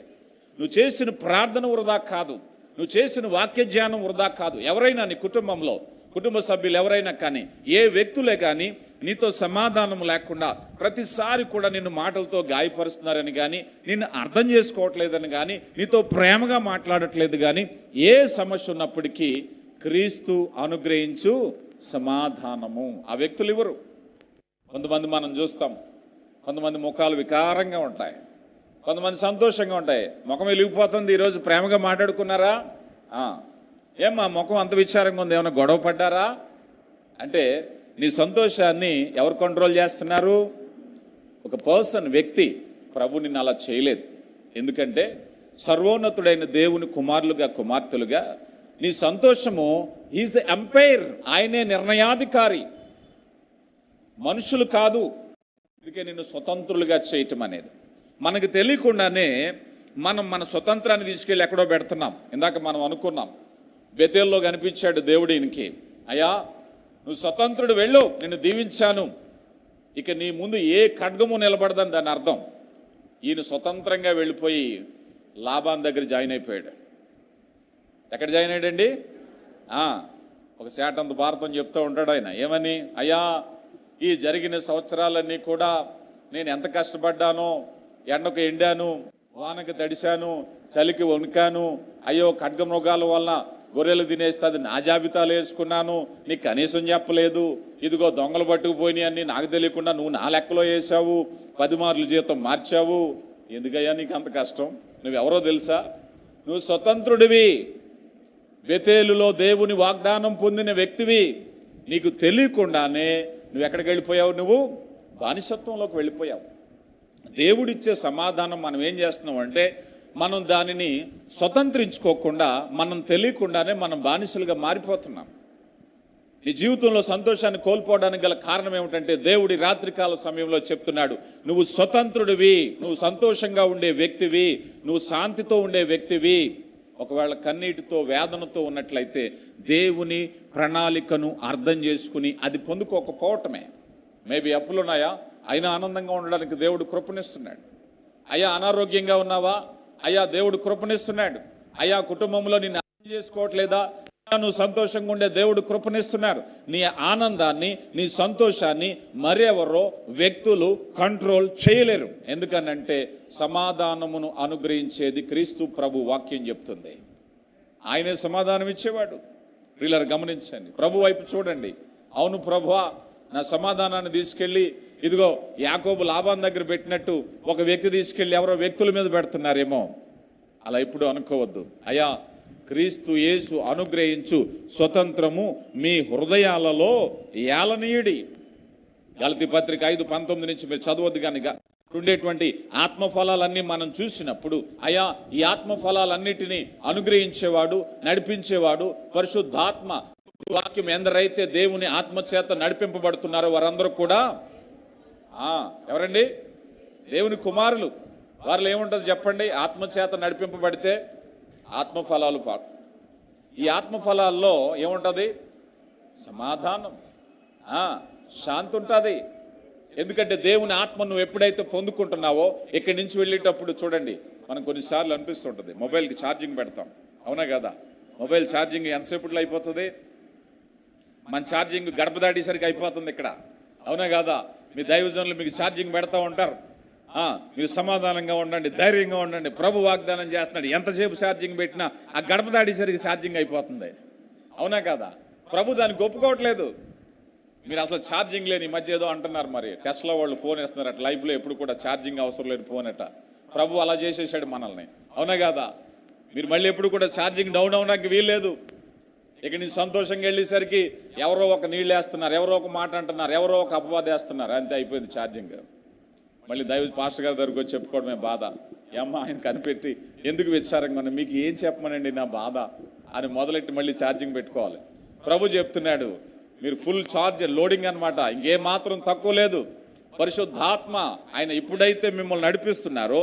నువ్వు చేసిన ప్రార్థన వృధా కాదు, నువ్వు చేసిన వాక్య ధ్యానం వృధా కాదు. ఎవరైనా నీ కుటుంబంలో, కుటుంబ సభ్యులు ఎవరైనా కానీ, ఏ వ్యక్తులే కానీ నీతో సమాధానం లేకుండా ప్రతిసారి కూడా నిన్ను మాటలతో గాయపరుస్తున్నారని కానీ, నిన్ను అర్థం చేసుకోవట్లేదని కానీ, నీతో ప్రేమగా మాట్లాడట్లేదు కానీ, ఏ సమస్య ఉన్నప్పటికీ క్రీస్తు అనుగ్రహించు సమాధానము ఆ వ్యక్తులు ఇవ్వరు. కొంతమంది మనం చూస్తాం, కొంతమంది ముఖాలు వికారంగా ఉంటాయి, కొంతమంది సంతోషంగా ఉంటాయి. ముఖం వెలిగిపోతుంది, ఈరోజు ప్రేమగా మాట్లాడుకున్నారా? ఏమ్మా ముఖం అంత విచారంగా ఉంది, ఏమైనా గొడవ పడ్డారా అంటే నీ సంతోషాన్ని ఎవరు కంట్రోల్ చేస్తున్నారు? ఒక పర్సన్, వ్యక్తి. ప్రభు నిన్ను అలా చేయలేదు. ఎందుకంటే సర్వోన్నతుడైన దేవుని కుమారులుగా, కుమార్తెలుగా నీ సంతోషము, ఈజ్ ద ఎంపైర్, ఆయనే నిర్ణయాధికారి, మనుషులు కాదు. అందుకే నిన్ను స్వతంత్రులుగా చేయటం అనేది మనకు తెలియకుండానే మన స్వతంత్రాన్ని తీసుకెళ్ళి ఎక్కడో పెడుతున్నాం. ఇందాక మనం అనుకున్నాం, బెతేల్లో కనిపించాడు దేవుడు ఈయనకి, అయ్యా నువ్వు స్వతంత్రుడు వెళ్ళు, నిన్ను దీవించాను, ఇక నీ ముందు ఏ ఖడ్గము నిలబడదని దాని అర్థం. ఈయన స్వతంత్రంగా వెళ్ళిపోయి లాబాన్ దగ్గర జాయిన్ అయిపోయాడు. ఎక్కడ జాయిన్ అయ్యాడండి? ఒక శాటంత భారతం చెప్తూ ఉంటాడు ఆయన. ఏమని? అయ్యా ఈ జరిగిన సంవత్సరాలన్నీ కూడా నేను ఎంత కష్టపడ్డానో, ఎండకు ఎండాను, వానకు తడిశాను, చలికి వణికాను, అయ్యో ఖడ్గ మృగాల వల్ల గొర్రెలు తినేస్తుంది నా జాబితాలు వేసుకున్నాను, నీకు కనీసం చెప్పలేదు, ఇదిగో దొంగలు పట్టుకుపోయినాయి అన్ని నాకు తెలియకుండా నువ్వు నా లెక్కలో వేసావు, 10 మార్లు జీతం మార్చావు, ఎందుకయ్యా నీకు అంత కష్టం? నువ్వెవరో తెలుసా? నువ్వు స్వతంత్రుడివి, బెతేలులో దేవుని వాగ్దానం పొందిన వ్యక్తివి. నీకు తెలియకుండానే నువ్వు ఎక్కడికి వెళ్ళిపోయావు? నువ్వు బానిసత్వంలోకి వెళ్ళిపోయావు. దేవుడిచ్చే సమాధానం మనం ఏం చేస్తున్నాం అంటే, మనం దానిని స్వతంత్రించుకోకుండా, మనం తెలియకుండానే మనం బానిసలుగా మారిపోతున్నాం. నీ జీవితంలో సంతోషాన్ని కోల్పోవడానికి గల కారణం ఏమిటంటే, దేవుడి రాత్రికాల సమయంలో చెప్తున్నాడు, నువ్వు స్వతంత్రుడివి, నువ్వు సంతోషంగా ఉండే వ్యక్తివి, నువ్వు శాంతితో ఉండే వ్యక్తివి. ఒకవేళ కన్నీటితో, వేదనతో ఉన్నట్లయితే దేవుని ప్రణాళికను అర్థం చేసుకుని అది పొందుకోకపోవటమే. మేబీ అప్పులున్నాయా, అయినా ఆనందంగా ఉండడానికి దేవుడు కృపణిస్తున్నాడు. అయ్యా అనారోగ్యంగా ఉన్నావా? అయ్యా దేవుడు కృపణిస్తున్నాడు. అయ్యా కుటుంబంలో నిన్ను అర్థం చేసుకోవట్లేదా? నువ్వు సంతోషంగా ఉండే దేవుడు కృపణిస్తున్నారు. నీ ఆనందాన్ని, నీ సంతోషాన్ని మరెవరో వ్యక్తులు కంట్రోల్ చేయలేరు. ఎందుకనంటే సమాధానమును అనుగ్రహించేది క్రీస్తు ప్రభు వాక్యం చెప్తుంది. ఆయనే సమాధానం ఇచ్చేవాడు. ప్రియులారా గమనించండి, ప్రభు వైపు చూడండి. అవును ప్రభువా, నా సమాధానాన్ని తీసుకెళ్ళి ఇదిగో యాకోబు లాబాను దగ్గర పెట్టినట్టు ఒక వ్యక్తి తీసుకెళ్ళి ఎవరో వ్యక్తుల మీద పెడుతున్నారేమో, అలా ఇప్పుడు అనుకోవద్దు. అయ్యా క్రీస్తు యేసు అనుగ్రహించు స్వతంత్రము మీ హృదయాలలో ఏలనీయుడి. గలతీ పత్రిక 5:19 నుంచి మీరు చదవద్దు. కానీ ఉండేటువంటి ఆత్మఫలాలన్నీ మనం చూసినప్పుడు అయ్యా ఈ ఆత్మఫలాలన్నిటినీ అనుగ్రహించేవాడు, నడిపించేవాడు పరిశుద్ధాత్మ. వాక్యం ఎందరైతే దేవుని ఆత్మచేత నడిపింపబడుతున్నారో వారందరూ కూడా ఎవరండి? దేవుని కుమారులు. వారిలో ఏముంటుంది చెప్పండి? ఆత్మచేత నడిపింపబడితే ఆత్మఫలాలు పాటు. ఈ ఆత్మఫలాల్లో ఏముంటుంది? సమాధానం, శాంతి ఉంటుంది. ఎందుకంటే దేవుని ఆత్మ నువ్వు ఎప్పుడైతే పొందుకుంటున్నావో ఇక్కడి నుంచి వెళ్ళేటప్పుడు చూడండి, మనం కొన్నిసార్లు అనిపిస్తుంటుంది మొబైల్కి ఛార్జింగ్ పెడతాం, అవునా కదా? మొబైల్ ఛార్జింగ్ ఎంతసేపట్లో అయిపోతుంది? మన ఛార్జింగ్ గడప దాటేసరికి అయిపోతుంది ఇక్కడ, అవునా కదా? మీ దైవజనులు మీకు ఛార్జింగ్ పెడతా ఉంటారు. మీరు సమాధానంగా ఉండండి, ధైర్యంగా ఉండండి, ప్రభు వాగ్దానం చేస్తున్నాడు. ఎంతసేపు ఛార్జింగ్ పెట్టినా ఆ గడప దాటేసరికి ఛార్జింగ్ అయిపోతుంది, అవునా కదా? ప్రభు దానికి ఒప్పుకోవట్లేదు. మీరు అసలు ఛార్జింగ్ లేని మధ్య ఏదో అంటున్నారు, మరి టెస్లా వాళ్ళు ఫోన్ వేస్తున్నారు అట్ లైఫ్లో ఎప్పుడు కూడా ఛార్జింగ్ అవసరం లేని ఫోన్ అట. ప్రభు అలా చేసేసాడు మనల్ని, అవునా కదా? మీరు మళ్ళీ ఎప్పుడు కూడా ఛార్జింగ్ డౌన్ అవడానికి వీల్లేదు. ఇక నీ సంతోషంగా వెళ్ళేసరికి ఎవరో ఒక నీళ్ళు వేస్తున్నారు, ఎవరో ఒక మాట అంటున్నారు, ఎవరో ఒక అపవాదం వేస్తున్నారు, అంతే అయిపోయింది ఛార్జింగ్. మళ్ళీ దైవ పాస్టర్ గారి దగ్గరకు వచ్చి చెప్పుకోవడమే బాధ. ఏమ్మా ఆయన కనిపెట్టి ఎందుకు విచారంగా ఉన్నా, మీకు ఏం చెప్పమనండి నా బాధ అని మొదలెట్టి మళ్ళీ ఛార్జింగ్ పెట్టుకోవాలి. ప్రభు చెప్తున్నాడు మీరు ఫుల్ ఛార్జ్ లోడింగ్ అనమాట, ఇంకేం మాత్రం తక్కువ లేదు. పరిశుద్ధాత్మ ఆయన ఎప్పుడైతే మిమ్మల్ని నడిపిస్తున్నారో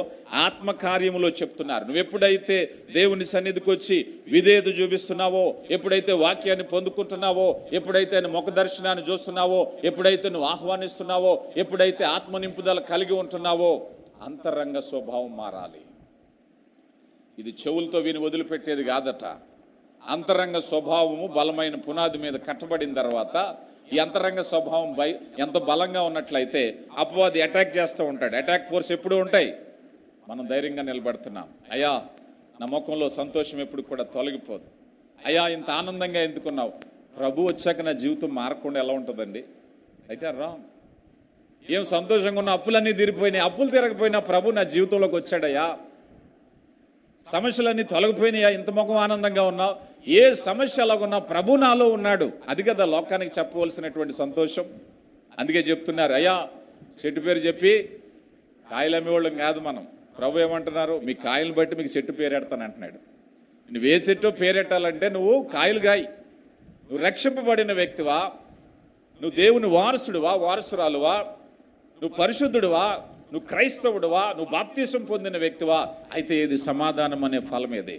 ఆత్మ కార్యములో చెప్తున్నారు. నువ్వు ఎప్పుడైతే దేవుని సన్నిధికి వచ్చి విధేయత చూపిస్తున్నావో, ఎప్పుడైతే వాక్యాన్ని పొందుకుంటున్నావో, ఎప్పుడైతే ముఖ దర్శనాన్ని చూస్తున్నావో, ఎప్పుడైతే నువ్వు ఆహ్వానిస్తున్నావో, ఎప్పుడైతే ఆత్మ నింపుదల కలిగి ఉంటున్నావో అంతరంగ స్వభావం మారాలి. ఇది చెవులతో విని వదిలిపెట్టేది కాదట. అంతరంగ స్వభావము బలమైన పునాది మీద కట్టబడిన తర్వాత ఈ అంతరంగ స్వభావం ఎంత బలంగా ఉన్నట్లయితే అపవాది అటాక్ చేస్తూ ఉంటాడు. అటాక్ ఫోర్స్ ఎప్పుడు ఉంటాయి. మనం ధైర్యంగా నిలబడుతున్నాం. అయ్యా నా ముఖంలో సంతోషం ఎప్పుడు కూడా తొలగిపోదు. అయ్యా ఇంత ఆనందంగా ఎందుకున్నావు? ప్రభు వచ్చాక నా జీవితం మారకుండా ఎలా ఉంటుందండి? అయితే రాంగ్. ఏం సంతోషంగా ఉన్న అప్పులన్నీ తీరిపోయినాయి, అప్పులు తీరకపోయినా ప్రభు నా జీవితంలోకి వచ్చాడయ్యా. సమస్యలన్నీ తొలగిపోయినాయా, ఇంత ముఖం ఆనందంగా ఉన్నావు. ఏ సమస్య అలాగున్నా ప్రభు నాలో ఉన్నాడు. అది కదా లోకానికి చెప్పవలసినటువంటి సంతోషం. అందుకే చెప్తున్నారు, అయ్యా చెట్టు పేరు చెప్పి కాయలు అమ్మేవాళ్ళం కాదు మనం. ప్రభు ఏమంటున్నారు? మీ కాయలు బట్టి మీకు చెట్టు పేరెడతాను అంటున్నాడు. నువ్వు ఏ చెట్టు పేరెట్టాలంటే నువ్వు కాయలు గాయి. నువ్వు రక్షింపబడిన వ్యక్తివా, నువ్వు దేవుని వారసుడువా, వారసురాలువా, నువ్వు పరిశుద్ధుడువా, నువ్వు క్రైస్తవుడువా, నువ్వు బాప్తీసం పొందిన వ్యక్తివా, అయితే ఇది సమాధానం అనే ఫలం ఏది?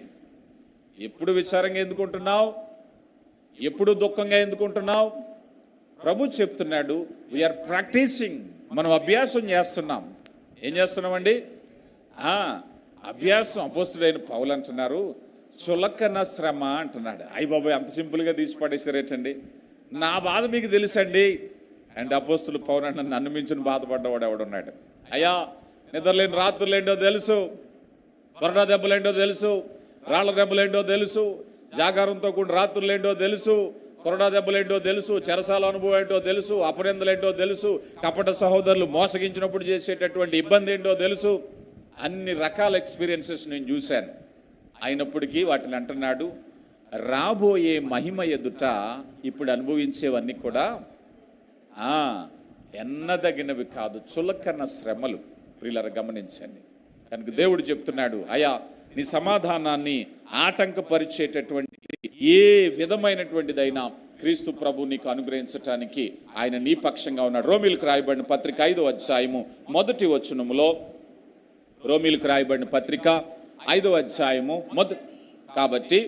ఎప్పుడు విచారంగా ఎందుకుంటున్నావు? ఎప్పుడు దుఃఖంగా ఎందుకుంటున్నావు? ప్రభు చెప్తున్నాడు వీఆర్ ప్రాక్టీసింగ్. మనం అభ్యాసం చేస్తున్నాం. ఏం చేస్తున్నామండి? అభ్యాసం. అపోస్తుడైన పౌలు అంటున్నారు చులకన శ్రమ అంటున్నాడు. అయ్య బాబాయ్ అంత సింపుల్గా తీసి పడేసారేటండి. నా బాధ మీకు తెలుసండి. అండ్ అపోస్తులు పౌలు అంటే నన్ను మించిన బాధపడ్డవాడు ఎవడున్నాడు? అయ్యా నిద్రలేని రాత్రులు ఏంటో తెలుసు, కొరడా దెబ్బలేంటో తెలుసు, రాళ్ల దెబ్బలేంటో తెలుసు, జాగారంతో కూడిన రాత్రులు ఏంటో తెలుసు, కొరడా దెబ్బలేంటో తెలుసు, చెరసాల అనుభవం ఏంటో తెలుసు, అపనిందలేంటో తెలుసు, కపట సహోదరులు మోసగించినప్పుడు చేసేటటువంటి ఇబ్బంది ఏంటో తెలుసు. అన్ని రకాల ఎక్స్పీరియన్సెస్ నేను చూశాను. అయినప్పటికీ వాటిని అంటున్నాడు రాబోయే మహిమ ఎదుట ఇప్పుడు అనుభవించేవన్నీ కూడా ఎన్నదగినవి కాదు, చులకన శ్రమలు. ప్రియులారా గమనించండి. కనుక దేవుడు చెప్తున్నాడు, అయ్యా నీ సమాధానాన్ని ఆటంకపరిచేటటువంటి ఏ విధమైనటువంటిదైనా క్రీస్తు ప్రభు నీకు అనుగ్రహించటానికి ఆయన నీ పక్షంగా ఉన్నాడు. రోమీలకు రాయబడిన పత్రిక 5వ అధ్యాయము 1వ వచనములో, రోమీలకు రాయబడిన పత్రిక 5వ అధ్యాయము కాబట్టి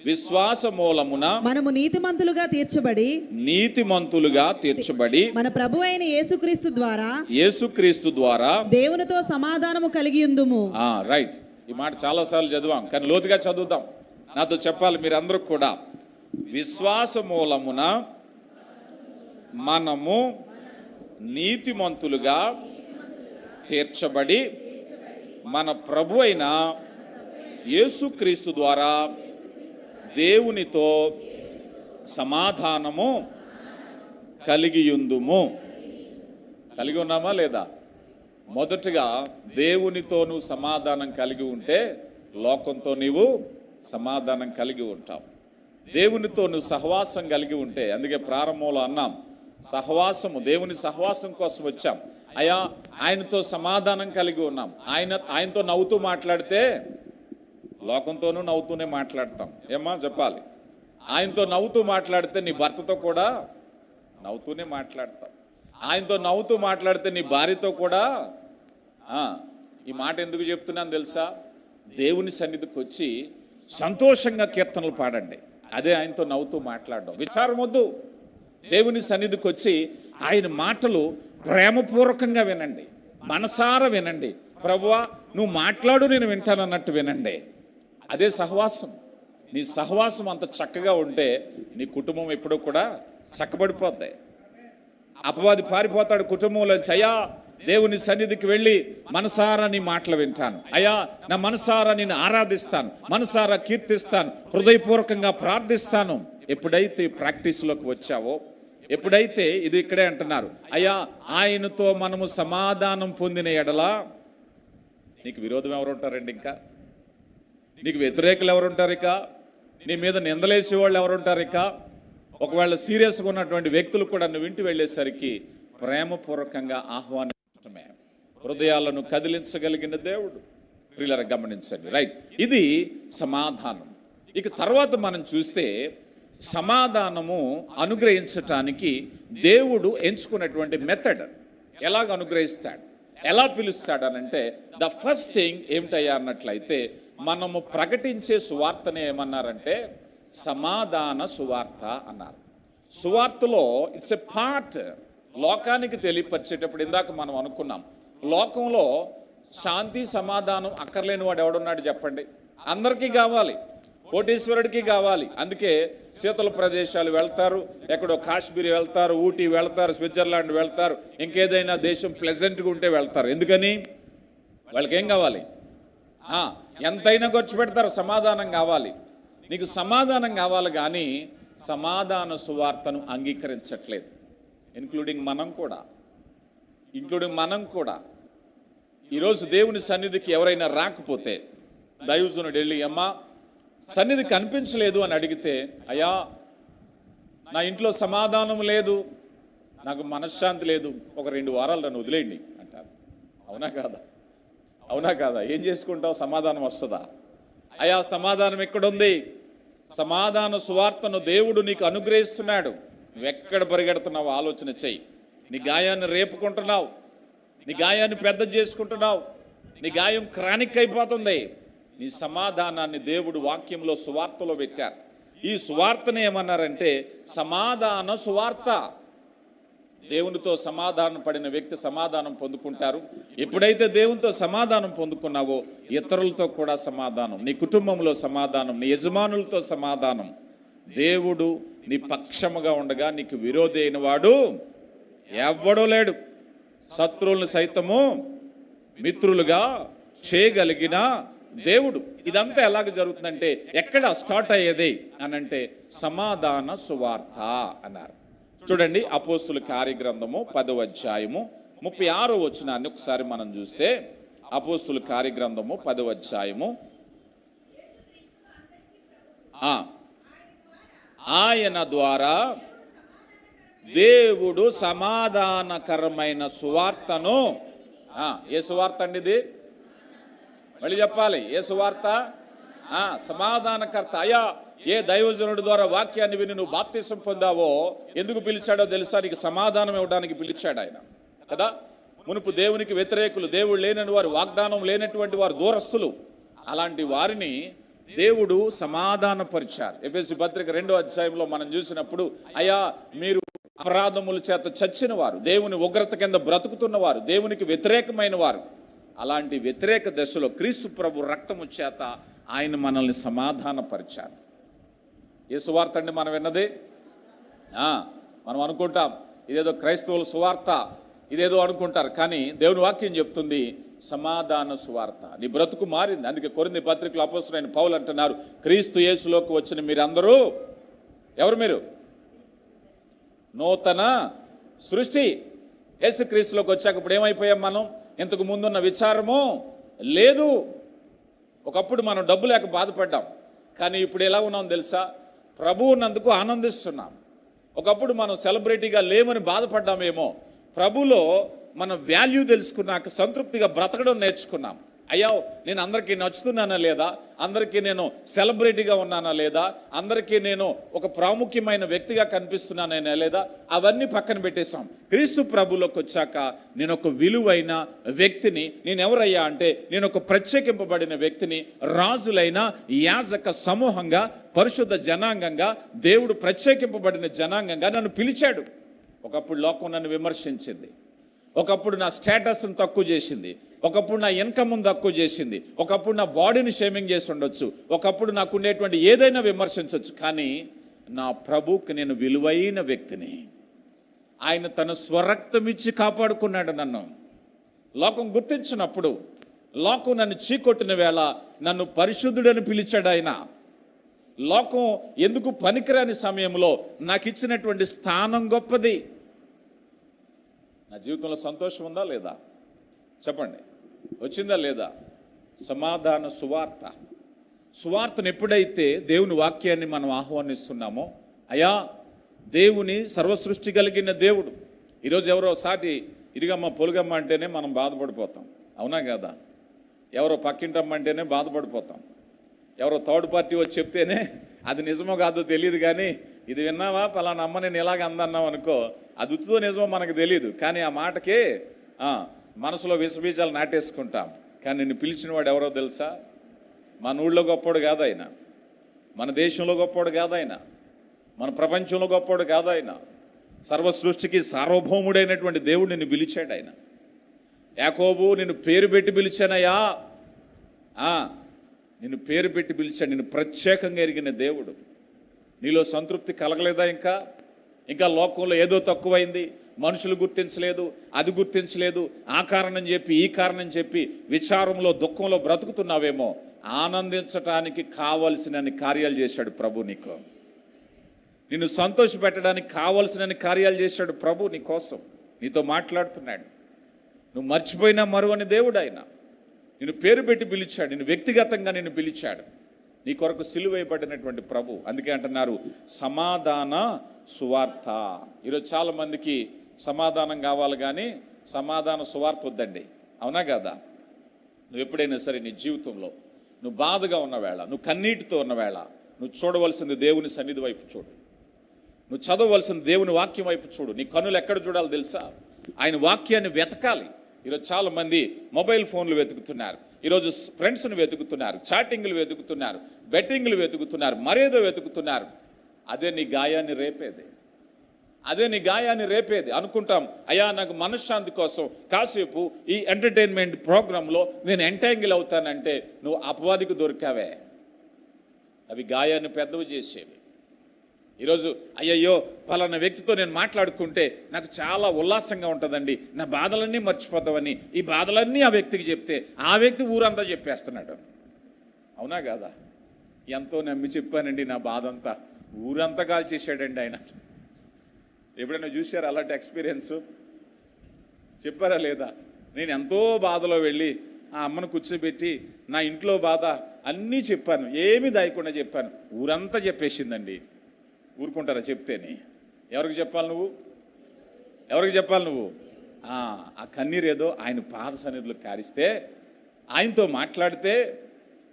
విశ్వాస మూలమున మనము నీతిమంతులుగా తీర్చబడి నీతిమంతులుగా తీర్చబడి మన ప్రభు అయిన యేసుక్రీస్తు ద్వారా యేసుక్రీస్తు ద్వారా దేవునితో సమాధానము కలిగి ఉందుము. రైట్. ఈ మాట చాలాసార్లు చదివాం, కానీ లోతుగా చదువుదాం. నాతో చెప్పాలి మీరందరూ కూడా. విశ్వాస మూలమున మనము నీతిమంతులుగా తీర్చబడి మన ప్రభు అయిన యేసుక్రీస్తు ద్వారా దేవునితో సమాధానము కలిగియుందుము. కలిగి ఉన్నామా లేదా? మొదటగా దేవునితో నువ్వు సమాధానం కలిగి ఉంటే లోకంతో నీవు సమాధానం కలిగి ఉంటావు. దేవునితో నువ్వు సహవాసం కలిగి ఉంటే, అందుకే ప్రారంభంలో అన్నాం, సహవాసము, దేవుని సహవాసం కోసం వచ్చాం. అయ్యా, ఆయనతో సమాధానం కలిగి ఉన్నాం. ఆయనతో నవ్వుతూ మాట్లాడితే లోకంతోనూ నవ్వుతూనే మాట్లాడతాం. ఏమా చెప్పాలి? ఆయనతో నవ్వుతూ మాట్లాడితే నీ భర్తతో కూడా నవ్వుతూనే మాట్లాడతాం. ఆయనతో నవ్వుతూ మాట్లాడితే నీ భార్యతో కూడా. ఈ మాట ఎందుకు చెప్తున్నాను తెలుసా? దేవుని సన్నిధికి వచ్చి సంతోషంగా కీర్తనలు పాడండి. అదే ఆయనతో నవ్వుతూ మాట్లాడడం. విచారం వద్దు. దేవుని సన్నిధికి వచ్చి ఆయన మాటలు ప్రేమపూర్వకంగా వినండి, మనసారా వినండి. ప్రభువా, నువ్వు మాట్లాడు, నేను వింటానన్నట్టు వినండి. అదే సహవాసం. నీ సహవాసం అంత చక్కగా ఉంటే నీ కుటుంబం ఎప్పుడూ కూడా చక్కబడిపోద్ది. అపవాది పారిపోతాడు కుటుంబంలో. అయ్యా, దేవుని సన్నిధికి వెళ్ళి మనసారా నీ మాటలు వింటాను, అయ్యా నా మనసారా నేను ఆరాధిస్తాను, మనసారా కీర్తిస్తాను, హృదయపూర్వకంగా ప్రార్థిస్తాను. ఎప్పుడైతే ప్రాక్టీస్లోకి వచ్చావో, ఎప్పుడైతే ఇది ఇక్కడే అంటున్నారు, అయ్యా ఆయనతో మనము సమాధానం పొందిన ఎడలా, నీకు విరోధం ఎవరు ఉంటారండి? ఇంకా నీకు వ్యతిరేకులు ఎవరుంటారు? ఇక నీ మీద నిందలేసే వాళ్ళు ఎవరుంటారు? ఇక ఒకవేళ సీరియస్గా ఉన్నటువంటి వ్యక్తులు కూడా నువ్వు ఇంటి వెళ్ళేసరికి ప్రేమపూర్వకంగా ఆహ్వానించడమే హృదయాలను కదిలించగలిగిన దేవుడు. ప్రియులారా గమనించండి. రైట్, ఇది సమాధానం. ఇక తర్వాత మనం చూస్తే సమాధానము అనుగ్రహించటానికి దేవుడు ఎంచుకున్నటువంటి మెథడ్, ఎలాగ అనుగ్రహిస్తాడు, ఎలా పిలుస్తాడనంటే, ద ఫస్ట్ థింగ్ ఏమిటయ్యా అన్నట్లయితే, మనము ప్రకటించే సువార్తనే ఏమన్నారంటే సమాధాన సువార్త అన్నారు. సువార్తలో ఇట్స్ ఎ పార్ట్. లోకానికి తెలియపరిచేటప్పుడు ఇందాక మనం అనుకున్నాం, లోకంలో శాంతి సమాధానం అక్కర్లేని వాడు ఎవడున్నాడు చెప్పండి? అందరికీ కావాలి, కోటీశ్వరుడికి కావాలి. అందుకే శీతల ప్రదేశాలు వెళ్తారు, ఎక్కడో కాశ్మీర్ వెళ్తారు, ఊటీ వెళ్తారు, స్విట్జర్లాండ్ వెళ్తారు, ఇంకేదైనా దేశం ప్లెజెంట్గా ఉంటే వెళ్తారు. ఎందుకని? వాళ్ళకి ఏం కావాలి? ఎంతైనా ఖర్చు పెడతారు, సమాధానం కావాలి. నీకు సమాధానం కావాలి, కానీ సమాధాన సువార్తను అంగీకరించట్లేదు. ఇంక్లూడింగ్ మనం కూడా ఈరోజు దేవుని సన్నిధికి ఎవరైనా రాకపోతే, దైవజనుడు వెళ్ళి అమ్మా సన్నిధి కనిపించలేదు అని అడిగితే, అయ్యా నా ఇంట్లో సమాధానం లేదు, నాకు మనశ్శాంతి లేదు, ఒక 2 వారాలు నన్ను వదిలేయండి అంటారు. అవునా కాదా? అవునా కాదా? ఏం చేసుకుంటావు? సమాధానం వస్తుందా? అయ్యా సమాధానం ఎక్కడుంది? సమాధాన సువార్తను దేవుడు నీకు అనుగ్రహిస్తున్నాడు. నువ్వెక్కడ పరిగెడుతున్నావు ఆలోచన చెయ్యి. నీ గాయాన్ని రేపుకుంటున్నావు, నీ గాయాన్ని పెద్ద చేసుకుంటున్నావు, నీ గాయం క్రానిక్ అయిపోతుంది. నీ సమాధానాన్ని దేవుడు వాక్యంలో సువార్తలో పెట్టారు. ఈ సువార్తను ఏమన్నారంటే సమాధాన సువార్త. దేవునితో సమాధానం పడిన వ్యక్తి సమాధానం పొందుకుంటారు. ఎప్పుడైతే దేవునితో సమాధానం పొందుకున్నావో ఇతరులతో కూడా సమాధానం, నీ కుటుంబంలో సమాధానం, నీ యజమానులతో సమాధానం. దేవుడు నీ పక్షముగా ఉండగా నీకు విరోధి అయిన వాడు ఎవ్వడూ లేడు. శత్రువులను సైతము మిత్రులుగా చేయగలిగిన దేవుడు. ఇదంతా ఎలాగ జరుగుతుందంటే, ఎక్కడ స్టార్ట్ అయ్యేది అనంటే సమాధాన సువార్త అన్నారు. చూడండి, అపోస్తుల కార్యగ్రంథము 10వ అధ్యాయము 36వ వచనాన్ని ఒకసారి మనం చూస్తే, అపోస్తుల కార్యగ్రంథము 10వ అధ్యాయము, ఆయన ద్వారా దేవుడు సమాధానకరమైన సువార్తను, ఏ సువార్త అండి ఇది? మళ్ళీ చెప్పాలి, ఏ సువార్త? సమాధానకర్త. అయ్యా ఏ దైవజనుడి ద్వారా వాక్యాన్ని విని నువ్వు బాప్తిసం పొందావో ఎందుకు పిలిచాడో తెలుసా? నీకు సమాధానం ఇవ్వడానికి పిలిచాడు ఆయన కదా. మునుపు దేవునికి వ్యతిరేకులు, దేవుడు లేనని వారు, వాగ్దానం లేనటువంటి వారు, దూరస్తులు, అలాంటి వారిని దేవుడు సమాధానపరిచారు. ఎఫెసీ పత్రిక 2వ అధ్యాయంలో మనం చూసినప్పుడు, అయ్యా మీరు అపరాధముల చేత చచ్చిన వారు, దేవుని ఉగ్రత కింద బ్రతుకుతున్నవారు, దేవునికి వ్యతిరేకమైన వారు, అలాంటి వ్యతిరేక దశలో క్రీస్తు ప్రభు రక్తము చేత ఆయన మనల్ని సమాధానపరిచారు. ఏ సువార్త అండి మనం విన్నది? మనం అనుకుంటాం ఇదేదో క్రైస్తవుల సువార్త, ఇదేదో అనుకుంటారు, కానీ దేవుని వాక్యం చెప్తుంది సమాధాన సువార్త. నీ బ్రతుకు మారింది. అందుకే కొరింథీ పత్రికలో అపోస్తలుడైన పౌలు అంటున్నారు, క్రీస్తు యేసులోకి వచ్చిన మీరందరూ ఎవరు? మీరు నూతన సృష్టి. యేసు క్రీస్తులోకి వచ్చాక ఇప్పుడు ఏమైపోయాం మనం? ఇంతకు ముందున్న విచారము లేదు. ఒకప్పుడు మనం డబ్బు లేక బాధపడ్డాం, కానీ ఇప్పుడు ఎలా ఉన్నాం తెలుసా? ప్రభువునందుకు ఆనందిస్తున్నాం. ఒకప్పుడు మనం సెలబ్రిటీగా లేమని బాధపడ్డామేమో, ప్రభులో మన వాల్యూ తెలుసుకున్నాక సంతృప్తిగా బ్రతకడం నేర్చుకున్నాం. అయ్యా నేను అందరికీ నచ్చుతున్నానా లేదా, అందరికీ నేను సెలబ్రిటీగా ఉన్నానా లేదా, అందరికీ నేను ఒక ప్రాముఖ్యమైన వ్యక్తిగా కనిపిస్తున్నానా లేదా, అవన్నీ పక్కన పెట్టేశాం. క్రీస్తు ప్రభులోకి వచ్చాక నేను ఒక విలువైన వ్యక్తిని. నేను ఎవరయ్యా అంటే, నేను ఒక ప్రత్యేకింపబడిన వ్యక్తిని. రాజులైన యాజక సమూహంగా, పరిశుద్ధ జనాంగంగా, దేవుడు ప్రత్యేకింపబడిన జనాంగంగా నన్ను పిలిచాడు. ఒకప్పుడు లోకం నన్ను విమర్శించింది, ఒకప్పుడు నా స్టేటస్ను తక్కువ చేసింది, ఒకప్పుడు నా ఇన్కమ్ను తక్కువ చేసింది, ఒకప్పుడు నా బాడీని షేమింగ్ చేసి ఉండొచ్చు, ఒకప్పుడు నాకు ఉండేటువంటి ఏదైనా విమర్శించవచ్చు, కానీ నా ప్రభువుకి నేను విలువైన వ్యక్తిని. ఆయన తన స్వరక్తం ఇచ్చి కాపాడుకున్నాడు నన్ను. లోకం గుర్తించినప్పుడు, లోకం నన్ను చీకొట్టిన వేళ నన్ను పరిశుద్ధుడని పిలిచాడు ఆయన. లోకం ఎందుకు పనికిరాని సమయంలో నాకు ఇచ్చినటువంటి స్థానం గొప్పది. నా జీవితంలో సంతోషం ఉందా లేదా? చెప్పండి, వచ్చిందా లేదా? సమాధాన సువార్త. సువార్తను ఎప్పుడైతే దేవుని వాక్యాన్ని మనం ఆహ్వానిస్తున్నామో, అయా దేవుని సర్వసృష్టి కలిగిన దేవుడు. ఈరోజు ఎవరో సాటి ఇరిగమ్మ పొలుగమ్మ అంటేనే మనం బాధపడిపోతాం, అవునా కదా? ఎవరో పక్కింటమ్మ అంటేనే బాధపడిపోతాం. ఎవరో థర్డ్ పార్టీ వచ్చి చెప్తేనే అది నిజమో కాదో తెలియదు, కానీ ఇది విన్నావా పలానా అమ్మ నేను ఇలాగ అందన్నావు అనుకో, అది ఉత్తుతో నిజమో మనకు తెలియదు, కానీ ఆ మాటకే మనసులో విషబీజాలు నాటేసుకుంటాం. కానీ నిన్ను పిలిచిన వాడు ఎవరో తెలుసా? మన ఊళ్ళో గొప్పోడు కాదు ఆయన, మన దేశంలో గొప్పోడు కాదు ఆయన, మన ప్రపంచంలో గొప్పోడు కాదు ఆయన. సర్వ సృష్టికి సార్వభౌముడైనటువంటి దేవుడు నిన్ను పిలిచాడు ఆయన. యాకోబు నిన్ను పేరు పెట్టి పిలిచానయ్యా, నిన్ను పేరు పెట్టి పిలిచాడు. నిన్ను ప్రత్యేకంగా ఎరిగిన దేవుడు. నీలో సంతృప్తి కలగలేదా? ఇంకా లోకంలో ఏదో తక్కువైంది, మనుషులు గుర్తించలేదు, అది గుర్తించలేదు, ఆ కారణం చెప్పి ఈ కారణం చెప్పి విచారంలో దుఃఖంలో బ్రతుకుతున్నావేమో. ఆనందించటానికి కావలసిన కార్యాలు చేశాడు ప్రభు నీకు. నిన్ను సంతోషపెట్టడానికి కావలసిన కార్యాలు చేశాడు ప్రభు నీ కోసం. నీతో మాట్లాడుతున్నాడు. నువ్వు మర్చిపోయినా మరువని దేవుడు ఆయన. నిన్ను పేరు పెట్టి పిలిచాడు, నిన్ను వ్యక్తిగతంగా నిన్ను పిలిచాడు. నీ కొరకు సిలువేయబడినటువంటి ప్రభు. అందుకే అంటున్నారు సమాధాన సువార్త. ఈరోజు చాలామందికి సమాధానం కావాలి, కానీ సమాధాన సువార్త వద్దండి, అవునా కదా? నువ్వు ఎప్పుడైనా సరే నీ జీవితంలో నువ్వు బాధగా ఉన్న వేళ, నువ్వు కన్నీటితో ఉన్న వేళ, నువ్వు చూడవలసింది దేవుని సన్నిధి వైపు చూడు. నువ్వు చదవవలసింది దేవుని వాక్యం వైపు చూడు. నీ కన్నులు ఎక్కడ చూడాలో తెలుసా? ఆయన వాక్యాన్ని వెతకాలి. ఈరోజు చాలామంది మొబైల్ ఫోన్లు వెతుకుతున్నారు, ఈరోజు ఫ్రెండ్స్ని వెతుకుతున్నారు, చాటింగ్లు వెతుకుతున్నారు, బెట్టింగ్లు వెతుకుతున్నారు, మరేదో వెతుకుతున్నారు. అదే నీ గాయాన్ని రేపేది, అదే నీ గాయాన్ని రేపేది. అనుకుంటాం, అయ్యా నాకు మనశ్శాంతి కోసం కాసేపు ఈ ఎంటర్టైన్మెంట్ ప్రోగ్రాంలో నేను ఎంటాంగిల్ అవుతానంటే నువ్వు అపవాదికి దొరికావే. అవి గాయాన్ని పెద్దవి చేసేవి. ఈరోజు అయ్యయ్యో పలానా వ్యక్తితో నేను మాట్లాడుకుంటే నాకు చాలా ఉల్లాసంగా ఉంటుందండి, నా బాధలన్నీ మర్చిపోతామని ఈ బాధలన్నీ ఆ వ్యక్తికి చెప్తే ఆ వ్యక్తి ఊరంతా చెప్పేస్తున్నాడు, అవునా కాదా? ఎంతో నమ్మి చెప్పానండి నా బాధ అంతా, ఊరంతా కాల్చేసాడండి ఆయన. ఎప్పుడైనా చూశారా అలాంటి ఎక్స్పీరియన్స్? చెప్పారా లేదా? నేను ఎంతో బాధలో వెళ్ళి ఆ అమ్మను కూర్చోబెట్టి నా ఇంట్లో బాధ అన్నీ చెప్పాను, ఏమీ దాయకుండా చెప్పాను, ఊరంతా చెప్పేసిందండి. ఊరుకుంటారా చెప్తేనే? ఎవరికి చెప్పాలి నువ్వు? ఎవరికి చెప్పాలి నువ్వు? ఆ కన్నీరు ఏదో ఆయన పాద సన్నిధిలో కారిస్తే, ఆయనతో మాట్లాడితే,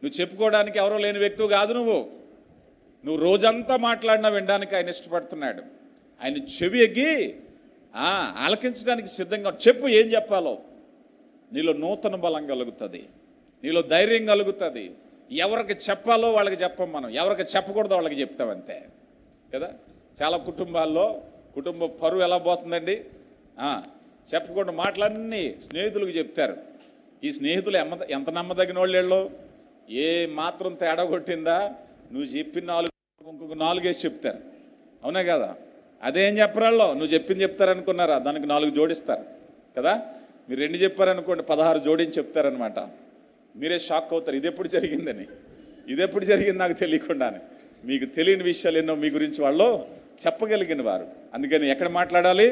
నువ్వు చెప్పుకోవడానికి ఎవరో లేని వ్యక్తివి కాదు నువ్వు రోజంతా మాట్లాడినా వినడానికి ఆయన ఇష్టపడుతున్నాడు. ఆయన చెవి ఎగ్గి ఆలకించడానికి సిద్ధంగా చెప్పు, ఏం చెప్పాలో. నీలో నూతన బలం కలుగుతుంది, నీలో ధైర్యం కలుగుతుంది. ఎవరికి చెప్పాలో వాళ్ళకి చెప్పం, మనం ఎవరికి చెప్పకూడదో వాళ్ళకి చెప్తాం అంతే కదా. చాలా కుటుంబాల్లో కుటుంబ పరువు ఎలా పోతుందండి, చెప్పకుండా మాటలన్నీ స్నేహితులకు చెప్తారు. ఈ స్నేహితులు ఎంత నమ్మదగిన వాళ్ళు, ఏ మాత్రం తేడా కొట్టిందా నువ్వు చెప్పిన 4 ఇంకొక 4 వేసి చెప్తారు, అవునా కదా. అదేం చెప్పరాళ్ళు, నువ్వు చెప్పింది చెప్తారనుకున్నారా, దానికి 4 జోడిస్తారు కదా. మీరు 2 చెప్పారనుకోండి 16 జోడించి చెప్తారనమాట. మీరే షాక్ అవుతారు, ఇదెప్పుడు జరిగిందని, ఇదెప్పుడు జరిగింది నాకు తెలియకుండానే. మీకు తెలియని విషయాలు ఎన్నో మీ గురించి వాళ్ళు చెప్పగలిగిన వారు. అందుకని ఎక్కడ మాట్లాడాలి,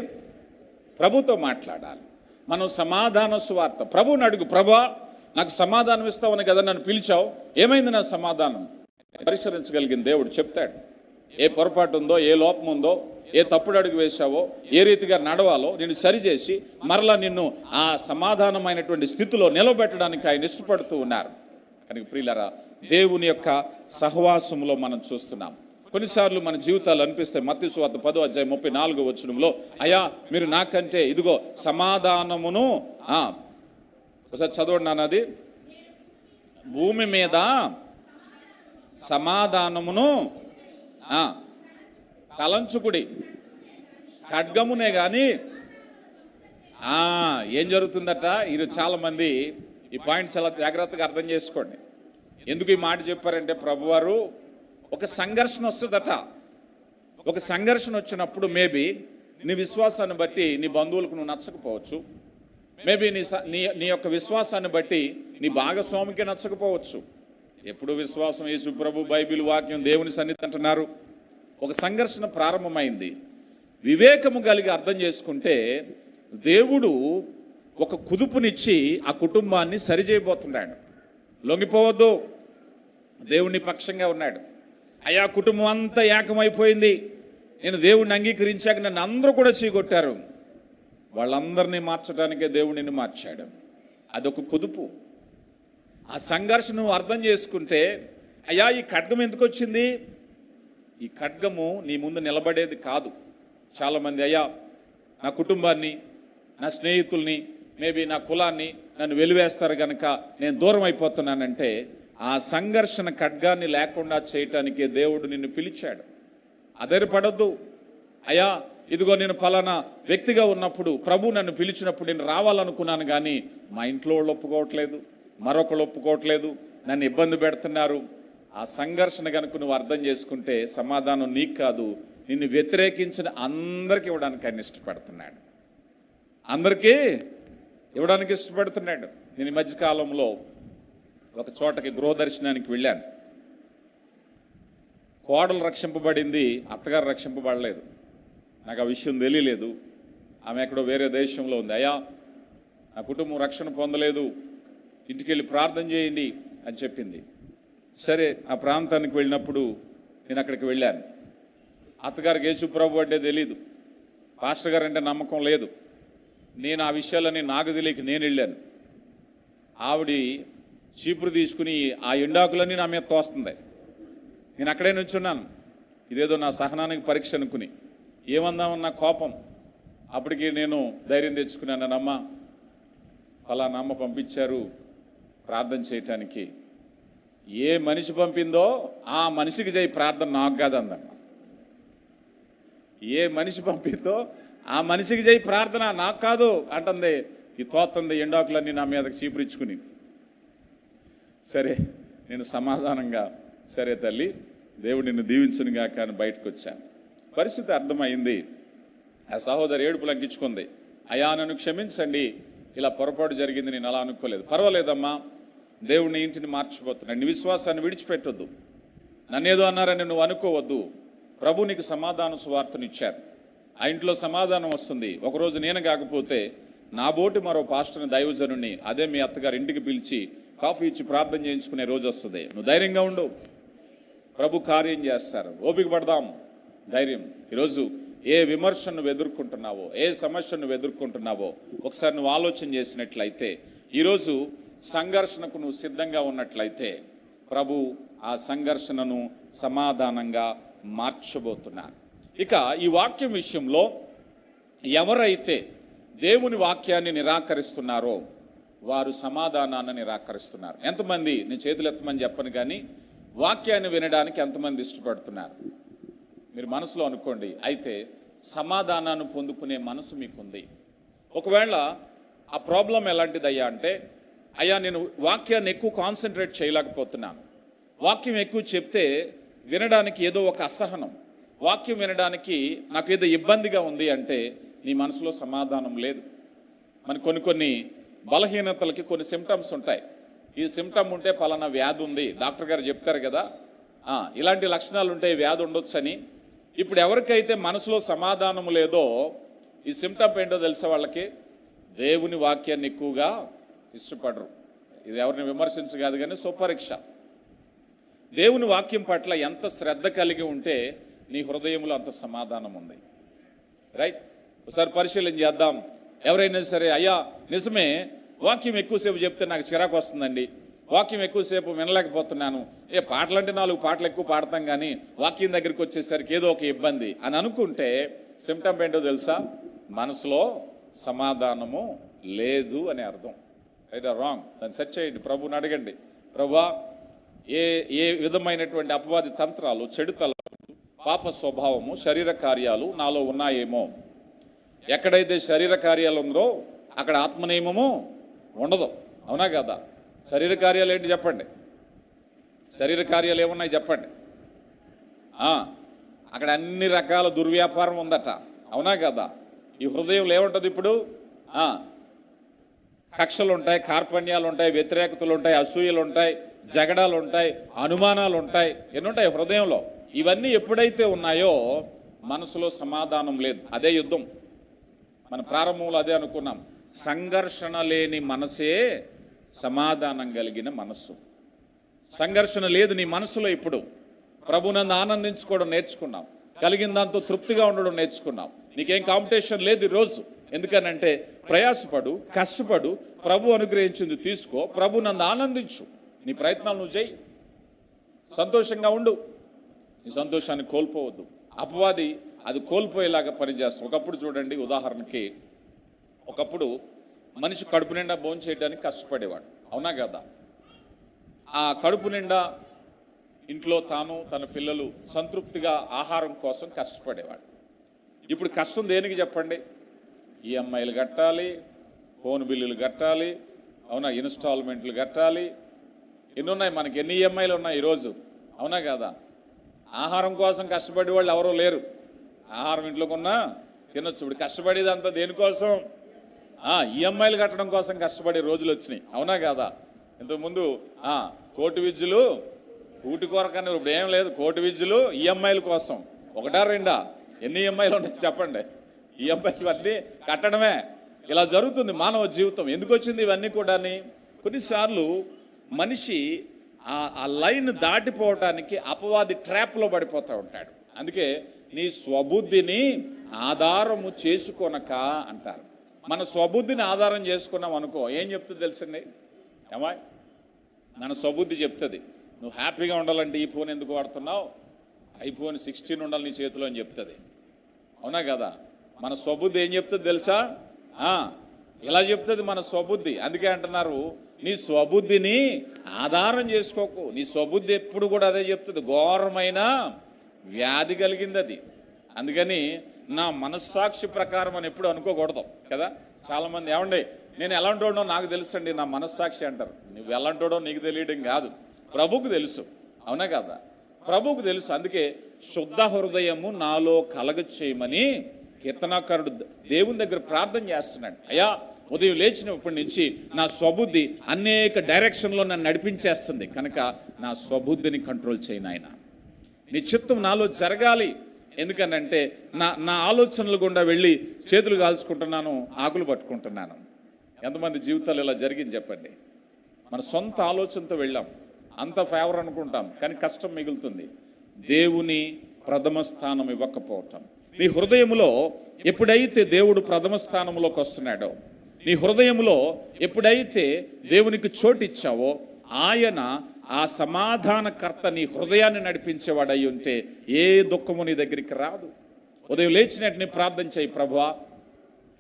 ప్రభుతో మాట్లాడాలి. మనం సమాధాన సువార్త ప్రభువుని అడుగు, ప్రభా నాకు సమాధానం ఇస్తావని కదా నన్ను పిలిచావు, ఏమైంది నా సమాధానం, పరిష్కరించగలిగిన దేవుడు చెప్తాడు. ఏ పొరపాటు ఉందో, ఏ లోపం ఉందో, ఏ తప్పుడు అడుగు వేశావో, ఏ రీతిగా నడవాలో నిన్ను సరిచేసి మరలా నిన్ను ఆ సమాధానమైనటువంటి స్థితిలో నిలబెట్టడానికి ఆయన ఇష్టపడుతూ ఉన్నారు. కనుక ప్రియులారా, దేవుని యొక్క సహవాసంలో మనం చూస్తున్నాం. కొన్నిసార్లు మన జీవితాలు అనిపిస్తాయి. మత్తయి సువార్త 10:34 అయ్యా మీరు నాకంటే ఇదిగో సమాధానమును ఒకసారి చదవండి నాన్నది, భూమి మీద సమాధానమును తలంచుకుడి ఖడ్గమునే కానీ ఏం జరుగుతుందట. ఈరోజు చాలామంది ఈ పాయింట్ చాలా జాగ్రత్తగా అర్థం చేసుకోండి. ఎందుకు ఈ మాట చెప్పారంటే, ప్రభువారు ఒక సంఘర్షణ వస్తుందట. ఒక సంఘర్షణ వచ్చినప్పుడు మేబీ నీ విశ్వాసాన్ని బట్టి నీ బంధువులకు నువ్వు నచ్చకపోవచ్చు, మేబీ నీ యొక్క విశ్వాసాన్ని బట్టి నీ భాగస్వామికి నచ్చకపోవచ్చు. ఎప్పుడు విశ్వాసం, యేసు ప్రభు, బైబిల్ వాక్యం, దేవుని సన్నిధి అంటున్నారు. ఒక సంఘర్షణ ప్రారంభమైంది. వివేకము కలిగి అర్థం చేసుకుంటే దేవుడు ఒక కుదుపునిచ్చి ఆ కుటుంబాన్ని సరిచేయబోతున్నాడు. లొంగిపోవద్దు, దేవుని పక్షంగా ఉన్నాడు. అయ్యా కుటుంబం అంతా ఏకమైపోయింది, నేను దేవుణ్ణి అంగీకరించాక నన్ను అందరూ కూడా చీకొట్టారు, వాళ్ళందరినీ మార్చడానికే దేవుడిని మార్చాడు. అదొక కుదుపు. ఆ సంఘర్షణ నువ్వు అర్థం చేసుకుంటే, అయ్యా ఈ ఖడ్గం ఎందుకు వచ్చింది, ఈ ఖడ్గము నీ ముందు నిలబడేది కాదు. చాలామంది అయ్యా నా కుటుంబాన్ని, నా స్నేహితుల్ని, మేబీ నా కులాన్ని నన్ను వెలివేస్తారు కనుక నేను దూరం అయిపోతున్నానంటే, ఆ సంఘర్షణ ఖడ్గాన్ని లేకుండా చేయటానికే దేవుడు నిన్ను పిలిచాడు. అధైర్యపడొద్దు. అయ్యా ఇదిగో నేను ఫలానా వ్యక్తిగా ఉన్నప్పుడు ప్రభు నన్ను పిలిచినప్పుడు నేను రావాలనుకున్నాను, కానీ మా ఇంట్లో వాళ్ళు ఒప్పుకోవట్లేదు, మరొకళ్ళు ఒప్పుకోవట్లేదు, నన్ను ఇబ్బంది పెడుతున్నారు. ఆ సంఘర్షణ కనుక నువ్వు అర్థం చేసుకుంటే సమాధానం నీకు కాదు, నిన్ను వ్యతిరేకించిన అందరికీ ఇవ్వడానికి ఆయన ఇష్టపడుతున్నాడు. అందరికీ ఇవ్వడానికి ఇష్టపడుతున్నాడు. నేను ఈ మధ్యకాలంలో ఒక చోటకి గృహదర్శనానికి వెళ్ళాను. కోడలు రక్షింపబడింది, అత్తగారు రక్షింపబడలేదు. నాకు ఆ విషయం తెలియలేదు. ఆమె ఎక్కడో వేరే దేశంలో ఉంది. అయ్యా నా కుటుంబం రక్షణ పొందలేదు, ఇంటికి వెళ్ళి ప్రార్థన చేయండి అని చెప్పింది. సరే ఆ ప్రాంతానికి వెళ్ళినప్పుడు నేను అక్కడికి వెళ్ళాను. అత్తగారికి యేసు ప్రభు అంటే తెలీదు, పాస్టర్ గారు అంటే నమ్మకం లేదు. నేను ఆ విషయాలని నాకు తెలియక నేను వెళ్ళాను. ఆవిడ చీపురు తీసుకుని ఆ ఎండాకులన్నీ నా మీద తోస్తుంది. నేను అక్కడే నుంచున్నాను. ఇదేదో నా సహనానికి పరీక్ష అనుకుని ఏమందామన్న కోపం. అప్పటికి నేను ధైర్యం తెచ్చుకున్నాను. నమ్మ ఫలానా అమ్మ పంపించారు ప్రార్థన చేయటానికి, ఏ మనిషి పంపిందో ఆ మనిషికి చేయి ప్రార్థన, నాకు కాదు అందమ్మ. ఏ మనిషి పంపిందో ఆ మనిషికి చేయి ప్రార్థన, నాకు కాదు అంటుంది. ఈ తోస్తుంది ఎండాకులన్నీ నా మీదకి చీపురిచ్చుకుని. సరే నేను సమాధానంగా, సరే తల్లి దేవుడు నిన్ను దీవించునుగా కానీ బయటకు వచ్చాను. పరిస్థితి అర్థమైంది. ఆ సహోదరి ఏడుపు లంకించుకుంది. అయ్యా నన్ను క్షమించండి, ఇలా పొరపాటు జరిగింది, నేను అలా అనుకోలేదు. పర్వాలేదమ్మా, దేవుడిని ఇంటిని మార్చిపోతున్నాడు. నీ విశ్వాసాన్ని విడిచిపెట్టొద్దు, నన్నేదో అన్నారని నువ్వు అనుకోవద్దు. ప్రభు నీకు సమాధాన సువార్తనిచ్చారు, ఆ ఇంట్లో సమాధానం వస్తుంది. ఒకరోజు నేను కాకపోతే నా బోటి మరో పాస్టర్ని, దైవజనుని, అదే మీ అత్తగారు ఇంటికి పిలిచి కాఫీ ఇచ్చి ప్రార్థన చేయించుకునే రోజు వస్తుంది. నువ్వు ధైర్యంగా ఉండు, ప్రభు కార్యం చేస్తారు. ఓపిక పడదాం, ధైర్యం. ఈరోజు ఏ విమర్శను నువ్వు ఎదుర్కొంటున్నావో, ఏ సమస్యను నువ్వు ఎదుర్కొంటున్నావో ఒకసారి నువ్వు ఆలోచన చేసినట్లయితే, ఈరోజు సంఘర్షణకు నువ్వు సిద్ధంగా ఉన్నట్లయితే ప్రభు ఆ సంఘర్షణను సమాధానంగా మార్చబోతున్నారు. ఇక ఈ వాక్యం విషయంలో ఎవరైతే దేవుని వాక్యాన్ని నిరాకరిస్తున్నారో వారు సమాధానాన్ని నిరాకరిస్తున్నారు. ఎంతమంది, నేను చేతులు ఎత్తమని చెప్పను కానీ వాక్యాన్ని వినడానికి ఎంతమంది ఇష్టపడుతున్నారు? మీరు మనసులో అనుకోండి. అయితే సమాధానాన్ని పొందుకునే మనసు మీకుంది. ఒకవేళ ఆ ప్రాబ్లం ఎలాంటిదయ్యా అంటే, అయ్యా నేను వాక్యాన్ని ఎక్కువ కాన్సన్ట్రేట్ చేయలేకపోతున్నాను, వాక్యం ఎక్కువ చెప్తే వినడానికి ఏదో ఒక అసహనం, వాక్యం వినడానికి నాకు ఏదో ఇబ్బందిగా ఉంది అంటే నీ మనసులో సమాధానం లేదు. మన కొన్ని బలహీనతలకి కొన్ని సిమ్టమ్స్ ఉంటాయి. ఈ సిమ్టమ్ ఉంటే పలానా వ్యాధి ఉంది, డాక్టర్ గారు చెప్తారు కదా, ఇలాంటి లక్షణాలు ఉంటే వ్యాధి ఉండొచ్చని. ఇప్పుడు ఎవరికైతే మనసులో సమాధానం లేదో ఈ సిమ్టమ్ ఏంటో తెలుసా? వాళ్ళకి దేవుని వాక్యాన్ని ఎక్కువగా ఇష్టపడరు. ఇది ఎవరిని విమర్శించ కాదు కానీ సుపరీక్ష. దేవుని వాక్యం పట్ల ఎంత శ్రద్ధ కలిగి ఉంటే నీ హృదయంలో అంత సమాధానం ఉంది. రైట్? ఒకసారి పరిశీలన చేద్దాం. ఎవరైనా సరే, అయ్యా నిజమే వాక్యం ఎక్కువసేపు చెప్తే నాకు చిరాకు వస్తుందండి, వాక్యం ఎక్కువసేపు వినలేకపోతున్నాను, పాటలంటే 4 పాటలు ఎక్కువ పాడతాం కానీ వాక్యం దగ్గరికి వచ్చేసరికి ఏదో ఒక ఇబ్బంది అని అనుకుంటే సిమ్టమ్ ఏంటో తెలుసా? మనసులో సమాధానము లేదు అని అర్థం. Right are wrong? దాన్ని సెర్చ్ చేయండి, ప్రభువుని అడగండి, ప్రభువా ఏ విధమైనటువంటి అపవాది తంత్రాలు, చెడు తలపు, పాప స్వభావము, శరీర కార్యాలు నాలో ఉన్నాయేమో. ఎక్కడైతే శరీర కార్యాలు ఉందో అక్కడ ఆత్మనియమము ఉండదు. అవునా కదా? శరీర కార్యాలు ఏంటి చెప్పండి? శరీర కార్యాలు ఏమున్నాయి చెప్పండి? అక్కడ అన్ని రకాల దుర్వ్యాపారం ఉందట. అవునా కదా? ఈ హృదయంలో ఏముంటుంది ఇప్పుడు? కక్షలు ఉంటాయి, కార్పణ్యాలు ఉంటాయి, వ్యతిరేకతలు ఉంటాయి, అసూయలు ఉంటాయి, జగడాలు ఉంటాయి, అనుమానాలు ఉంటాయి, ఎన్నుంటాయి హృదయంలో. ఇవన్నీ ఎప్పుడైతే ఉన్నాయో మనసులో సమాధానం లేదు. అదే యుద్ధం. మన ప్రారంభంలో అదే అనుకున్నాం, సంఘర్షణ లేని మనసే సమాధానం కలిగిన మనస్సు. సంఘర్షణ లేదు నీ మనసులో. ఇప్పుడు ప్రభునందు ఆనందించుకోవడం నేర్చుకున్నాం, కలిగిన దాంతో తృప్తిగా ఉండడం నేర్చుకున్నాం. నీకేం కాంపిటీషన్ లేదు ఈరోజు. ఎందుకనంటే ప్రయాసపడు, కష్టపడు, ప్రభు అనుగ్రహించింది తీసుకో, ప్రభు నందు ఆనందించు, నీ ప్రయత్నాలు నువ్వు చేయి, సంతోషంగా ఉండు. నీ సంతోషాన్ని కోల్పోవద్దు. అపవాది అది కోల్పోయేలాగా పనిచేస్తాం. ఒకప్పుడు చూడండి, ఉదాహరణకి ఒకప్పుడు మనిషి కడుపు నిండా భోజనం చేయడానికి కష్టపడేవాడు. అవునా కదా? ఆ కడుపు నిండా ఇంట్లో తాను తన పిల్లలు సంతృప్తిగా ఆహారం కోసం కష్టపడేవాడు. ఇప్పుడు కష్టం దేనికి చెప్పండి? ఈఎంఐలు కట్టాలి, ఫోన్ బిల్లులు కట్టాలి, అవునా, ఇన్స్టాల్మెంట్లు కట్టాలి. ఎన్ని ఉన్నాయి మనకి? ఎన్ని ఈఎంఐలు ఉన్నాయి ఈరోజు? అవునా కదా? ఆహారం కోసం కష్టపడే వాళ్ళు ఎవరూ లేరు. ఆహారం ఇంట్లో కొన్నా తినొచ్చు. ఇప్పుడు కష్టపడేదంతా దేనికోసం? ఈఎంఐలు కట్టడం కోసం కష్టపడే రోజులు వచ్చినాయి. అవునా కదా? ఇంతకుముందు కోటి విద్యులు ఊటి కొరకని, ఇప్పుడు ఏం లేదు. కోటి విద్యులు ఈఎంఐల కోసం. 1 2 ఎన్ని ఈఎంఐలు ఉన్నాయి చెప్పండి? ఈఎంఐలు అన్నీ కట్టడమే. ఇలా జరుగుతుంది మానవ జీవితం. ఎందుకు వచ్చింది ఇవన్నీ కూడా? కొన్నిసార్లు మనిషి ఆ లైన్ దాటిపోవటానికి అపవాది ట్రాప్లో పడిపోతూ ఉంటాడు. అందుకే నీ స్వబుద్ధిని ఆధారము చేసుకొనక అంటారు. మన స్వబుద్ధిని ఆధారం చేసుకున్నాం అనుకో, ఏం చెప్తుంది తెలుసండి? ఏమా, మన స్వబుద్ధి చెప్తుంది, నువ్వు హ్యాపీగా ఉండాలంటే ఈ ఫోన్ ఎందుకు వాడుతున్నావు, ఐఫోన్ 16 ఉండాలి నీ చేతిలో అని చెప్తుంది. అవునా కదా? మన స్వబుద్ధి ఏం చెప్తుంది తెలుసా? ఇలా చెప్తుంది మన స్వబుద్ధి. అందుకే అంటున్నారు, నీ స్వబుద్ధిని ఆధారం చేసుకోకు. నీ స్వబుద్ధి ఎప్పుడు కూడా అదే చెప్తుంది, ఘోరమైన వ్యాధి కలిగింది అది. అందుకని నా మనస్సాక్షి ప్రకారం అని ఎప్పుడు అనుకోకూడదు కదా. చాలామంది ఏమండి నేను ఎలాంటి వాడో నాకు తెలుసు అండి, నా మనస్సాక్షి అంటారు. నువ్వు ఎలాంటి వాడో నీకు తెలియడం కాదు, ప్రభువుకు తెలుసు. అవునా కదా? ప్రభువుకు తెలుసు. అందుకే శుద్ధ హృదయము నాలో కలగ చేయమని కీర్తనాకారుడు దేవుని దగ్గర ప్రార్థన చేస్తున్నాడు. అయ్యా, ఉదయం లేచినప్పటి నుంచి నా స్వబుద్ధి అనేక డైరెక్షన్లో నన్ను నడిపించేస్తుంది కనుక నా స్వబుద్ధిని కంట్రోల్ చేయను ఆయన. నీ చిత్తం నాలో జరగాలి. ఎందుకనంటే నా ఆలోచనలు గుండా వెళ్ళి చేతులు కాల్చుకుంటున్నాను, ఆకులు పట్టుకుంటున్నాను. ఎంతమంది జీవితాలు ఇలా జరిగింది చెప్పండి? మన సొంత ఆలోచనతో వెళ్ళాం, అంత ఫేవర్ అనుకుంటాం, కానీ కష్టం మిగులుతుంది. దేవుని ప్రథమ స్థానం ఇవ్వకపోవటం. నీ హృదయంలో ఎప్పుడైతే దేవుడు ప్రథమ స్థానంలోకి వస్తున్నాడో, నీ హృదయంలో ఎప్పుడైతే దేవునికి చోటు ఇచ్చావో, ఆయన ఆ సమాధానకర్త నీ హృదయాన్ని నడిపించేవాడు అయి ఉంటే ఏ దుఃఖము నీ దగ్గరికి రాదు. ఉదయం లేచినట్టు ప్రార్థన చేయి, ప్రభువా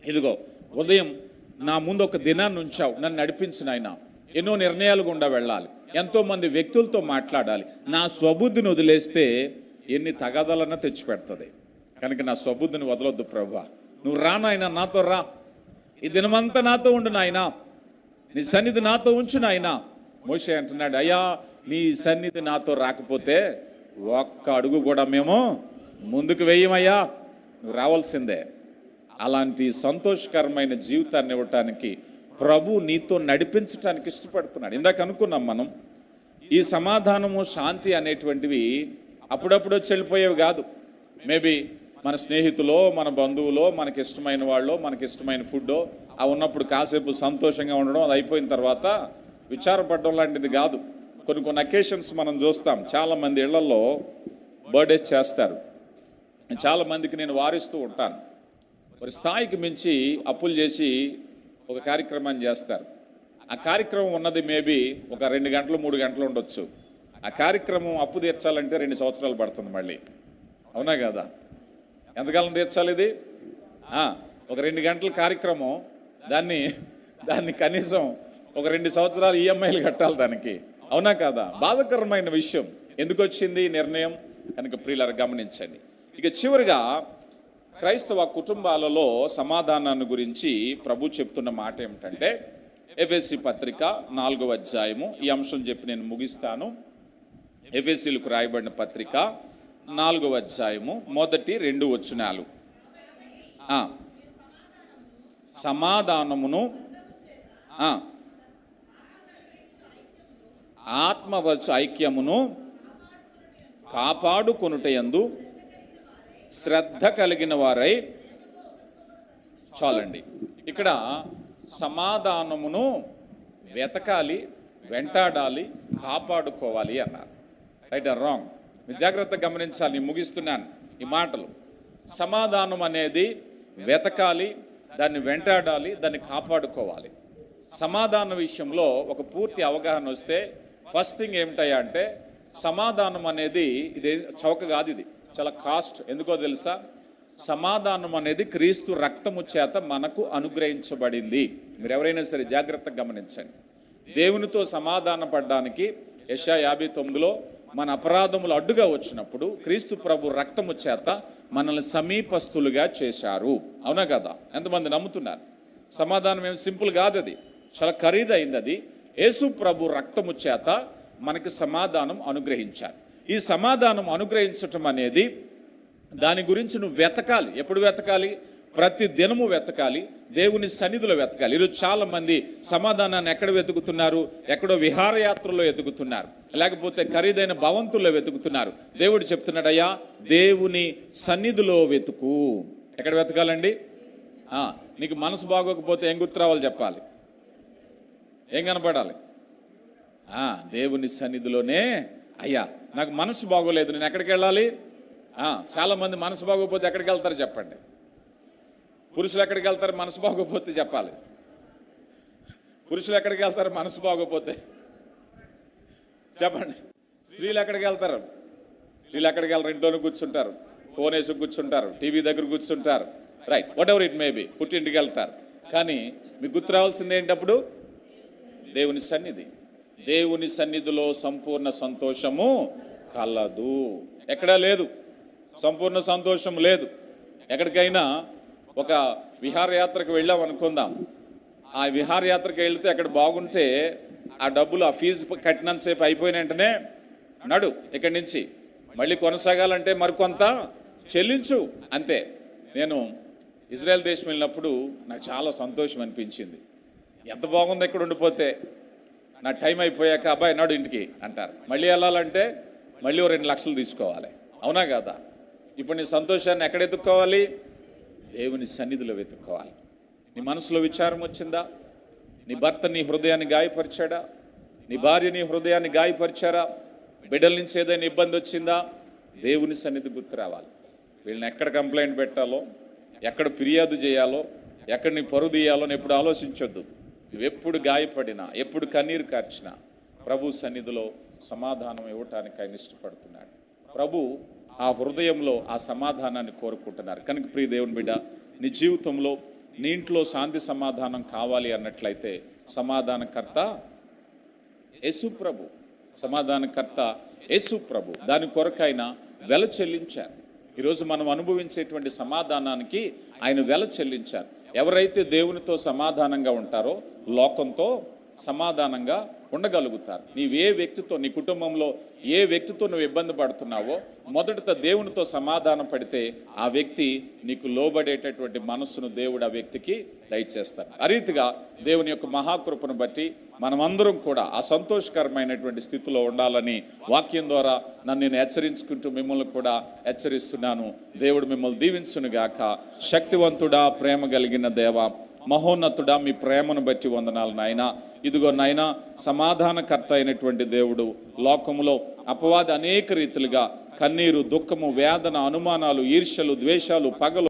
ఇదిగో ఉదయం నా ముందు ఒక దినాన్ని ఉంచావు, నన్ను నడిపించిన ఆయన. ఎన్నో నిర్ణయాలు గుండా వెళ్ళాలి, ఎంతోమంది వ్యక్తులతో మాట్లాడాలి. నా స్వబుద్ధిని వదిలేస్తే ఎన్ని తగాదాలన్నా తెచ్చిపెడుతుంది. కనుక నా స్వబుద్ధిని వదలొద్దు ప్రభువా, నువ్వు రా నాయనా, నాతో రా, ఈ దినమంతా నాతో ఉండు నాయనా, నీ సన్నిధి నాతో ఉంచు నాయనా. మోషే అంటున్నాడు, అయ్యా నీ సన్నిధి నాతో రాకపోతే ఒక్క అడుగు కూడా మేము ముందుకు వేయమయ్యా, నువ్వు రావాల్సిందే. అలాంటి సంతోషకరమైన జీవితాన్ని ఇవ్వటానికి ప్రభు నీతో నడిపించటానికి ఇష్టపడుతున్నాడు. ఇందాక అనుకున్నాం మనం, ఈ సమాధానము శాంతి అనేటువంటివి అప్పుడప్పుడు చెల్లిపోయేవి కాదు. మేబీ మన స్నేహితులో, మన బంధువులో, మనకి ఇష్టమైన వాళ్ళు, మనకి ఇష్టమైన ఫుడ్డో అవి ఉన్నప్పుడు కాసేపు సంతోషంగా ఉండడం, అది అయిపోయిన తర్వాత విచారపడడం లాంటిది కాదు. కొన్ని అకేషన్స్ మనం చూస్తాం, చాలామంది ఇళ్లలో బర్త్డేస్ చేస్తారు. చాలామందికి నేను వారిస్తూ ఉంటాను, మరి స్థాయికి మించి అప్పులు చేసి ఒక కార్యక్రమాన్ని చేస్తారు. ఆ కార్యక్రమం ఉన్నది మేబీ ఒక 2 గంటలు 3 గంటలు ఉండొచ్చు. ఆ కార్యక్రమం అప్పు తీర్చాలంటే 2 సంవత్సరాలు పడుతుంది మళ్ళీ, అవునా కదా? ఎంతకాలం తీర్చాలి ఇది? ఒక 2 గంటల కార్యక్రమం, దాన్ని కనీసం ఒక 2 సంవత్సరాలు ఈఎంఐలు కట్టాలి దానికి, అవునా కదా? బాధాకరమైన విషయం. ఎందుకు వచ్చింది నిర్ణయం కనుక ప్రియులారా గమనించండి. ఇక చివరిగా క్రైస్తవ కుటుంబాలలో సమాధానాన్ని గురించి ప్రభు చెప్తున్న మాట ఏమిటంటే, ఎఫెసీ పత్రిక 4వ అధ్యాయము, ఈ అంశం చెప్పి నేను ముగిస్తాను. ఎఫెసీలకు రాయబడిన పత్రిక 4వ అధ్యాయము మొదటి 2 వచనాలు. సమాధానమును ఆత్మవచ్చు ఐక్యమును కాపాడుకొనుటయందు శ్రద్ధ కలిగిన వారై, చాలండి. ఇక్కడ సమాధానమును వెతకాలి, వెంటాడాలి, కాపాడుకోవాలి అన్నారు. Right are wrong? జాగ్రత్తగా గమనించాలి. ముగిస్తున్నాను ఈ మాటలు. సమాధానం అనేది వెతకాలి, దాన్ని వెంటాడాలి, దాన్ని కాపాడుకోవాలి. సమాధానం విషయంలో ఒక పూర్తి అవగాహన వస్తే ఫస్ట్ థింగ్ ఏమిటయ్యా అంటే, సమాధానం అనేది ఇది చౌక కాదు, ఇది చాలా కాస్ట్. ఎందుకో తెలుసా? సమాధానం అనేది క్రీస్తు రక్తము చేత మనకు అనుగ్రహించబడింది. మీరు ఎవరైనా సరే జాగ్రత్తగా గమనించండి. దేవునితో సమాధాన పడడానికి యెషయా 59లో మన అపరాధములు అడ్డుగా వచ్చినప్పుడు క్రీస్తు ప్రభు రక్తము చేత మనల్ని సమీపస్తులుగా చేశారు, అవునా కదా? ఎంతమంది నమ్ముతున్నారు? సమాధానం ఏం సింపుల్ కాదు, అది చాలా ఖరీదైంది. అది యేసు ప్రభు రక్తము చేత మనకి సమాధానం అనుగ్రహించారు. ఈ సమాధానం అనుగ్రహించటం అనేది, దాని గురించి నువ్వు వెతకాలి. ఎప్పుడు వెతకాలి? ప్రతి దినము వెతకాలి, దేవుని సన్నిధిలో వెతకాలి. ఈరోజు చాలా మంది సమాధానాన్ని ఎక్కడ వెతుకుతున్నారు? ఎక్కడో విహారయాత్రలో వెతుకుతున్నారు, లేకపోతే ఖరీదైన భవంతుల్లో వెతుకుతున్నారు. దేవుడు చెప్తున్నాడు, అయ్యా దేవుని సన్నిధిలో వెతుకు. ఎక్కడ వెతకాలండి? నీకు మనసు బాగోకపోతే ఏం గుర్తు రావాలి చెప్పాలి? ఏం కనపడాలి? దేవుని సన్నిధిలోనే. అయ్యా నాకు మనసు బాగోలేదు, నేను ఎక్కడికి వెళ్ళాలి? చాలామంది మనసు బాగోకపోతే ఎక్కడికి వెళ్తారు చెప్పండి? పురుషులు ఎక్కడికి వెళ్తారు మనసు బాగోపోతే? చెప్పాలి. పురుషులు ఎక్కడికి వెళ్తారు మనసు బాగోపోతే? చెప్పండి. స్త్రీలు ఎక్కడికి వెళ్తారు? స్త్రీలు ఎక్కడికి వెళ్తారు? ఇంట్లోనే కూర్చుంటారు, ఫోన్ వేసి కూర్చుంటారు, టీవీ దగ్గర కూర్చుంటారు. Right, what ever it may be, పుట్టింటికి వెళ్తారు. కానీ మీకు గుర్తు రావాల్సింది ఏంటప్పుడు? దేవుని సన్నిధి. దేవుని సన్నిధిలో సంపూర్ణ సంతోషము కలదు. ఎక్కడా లేదు, సంపూర్ణ సంతోషం లేదు. ఎక్కడికైనా ఒక విహారయాత్రకు వెళ్ళాం అనుకుందాం. ఆ విహారయాత్రకు వెళితే అక్కడ బాగుంటే ఆ డబ్బులు, ఆ ఫీజు కట్టినంతసేపు అయిపోయిన వెంటనే నడు ఇక్కడి నుంచి, మళ్ళీ కొనసాగాలంటే మరికొంత చెల్లించు, అంతే. నేను ఇజ్రాయెల్ దేశం వెళ్ళినప్పుడు నాకు చాలా సంతోషం అనిపించింది. ఎంత బాగుంది ఇక్కడ ఉండిపోతే. నా టైం అయిపోయాక అబ్బాయి నాడు ఇంటికి అంటారు. మళ్ళీ వెళ్ళాలంటే మళ్ళీ 2 లక్షలు తీసుకోవాలి, అవునా కదా? ఇప్పుడు నీ సంతోషాన్ని ఎక్కడ వెతుక్కోవాలి? దేవుని సన్నిధిలో వెతుక్కోవాలి. నీ మనసులో విచారం వచ్చిందా? నీ భర్త నీ హృదయాన్ని గాయపరిచాడా? నీ భార్య నీ హృదయాన్ని గాయపరిచారా? బిడ్డల నుంచి ఏదైనా ఇబ్బంది వచ్చిందా? దేవుని సన్నిధి గుర్తు రావాలి. వీళ్ళని ఎక్కడ కంప్లైంట్ పెట్టాలో, ఎక్కడ ఫిర్యాదు చేయాలో, ఎక్కడ నీ పరువు తీయాలో ఎప్పుడు ఆలోచించొద్దు. నువ్వెప్పుడు గాయపడినా, ఎప్పుడు కన్నీరు కార్చినా ప్రభు సన్నిధిలో సమాధానం ఇవ్వటానికి ఆయన ఇష్టపడుతున్నాడు. ప్రభు ఆ హృదయంలో ఆ సమాధానాన్ని కోరుకుంటున్నారు. కనుక ప్రియ దేవుని బిడ్డ, నీ జీవితంలో నీ ఇంట్లో శాంతి సమాధానం కావాలి అన్నట్లయితే సమాధానకర్త యేసు ప్రభు, సమాధానకర్త యేసు ప్రభు. దాని కొరకైన వెల చెల్లించారు. ఈరోజు మనం అనుభవించేటువంటి సమాధానానికి ఆయన వెల చెల్లించారు. ఎవరైతే దేవునితో సమాధానంగా ఉంటారో లోకంతో సమాధానంగా ఉండగలుగుతారు. నీవే వ్యక్తితో, నీ కుటుంబంలో ఏ వ్యక్తితో నువ్వు ఇబ్బంది పడుతున్నావో మొదట దేవునితో సమాధానం పడితే ఆ వ్యక్తి నీకు లోబడేటటువంటి మనస్సును దేవుడు ఆ వ్యక్తికి దయచేస్తాడు. ఆ రీతిగా దేవుని యొక్క మహాకృపను బట్టి మనమందరం కూడా ఆ సంతోషకరమైనటువంటి స్థితిలో ఉండాలని వాక్యం ద్వారా నన్ను నేను హెచ్చరించుకుంటూ మిమ్మల్ని కూడా హెచ్చరిస్తున్నాను. దేవుడు మిమ్మల్ని దీవించునుగాక. శక్తివంతుడా, ప్రేమ కలిగిన దేవ, మహోన్నతుడా, మీ ప్రేమను బట్టి వందనాలు నాయన. ఇదిగో నాయన, సమాధానకర్త అయినటువంటి దేవుడు, లోకములో అపవాది అనేక రీతిలుగా కన్నీరు, దుఃఖము, వేదన, అనుమానాలు, ఈర్ష్యలు, ద్వేషాలు, పగలు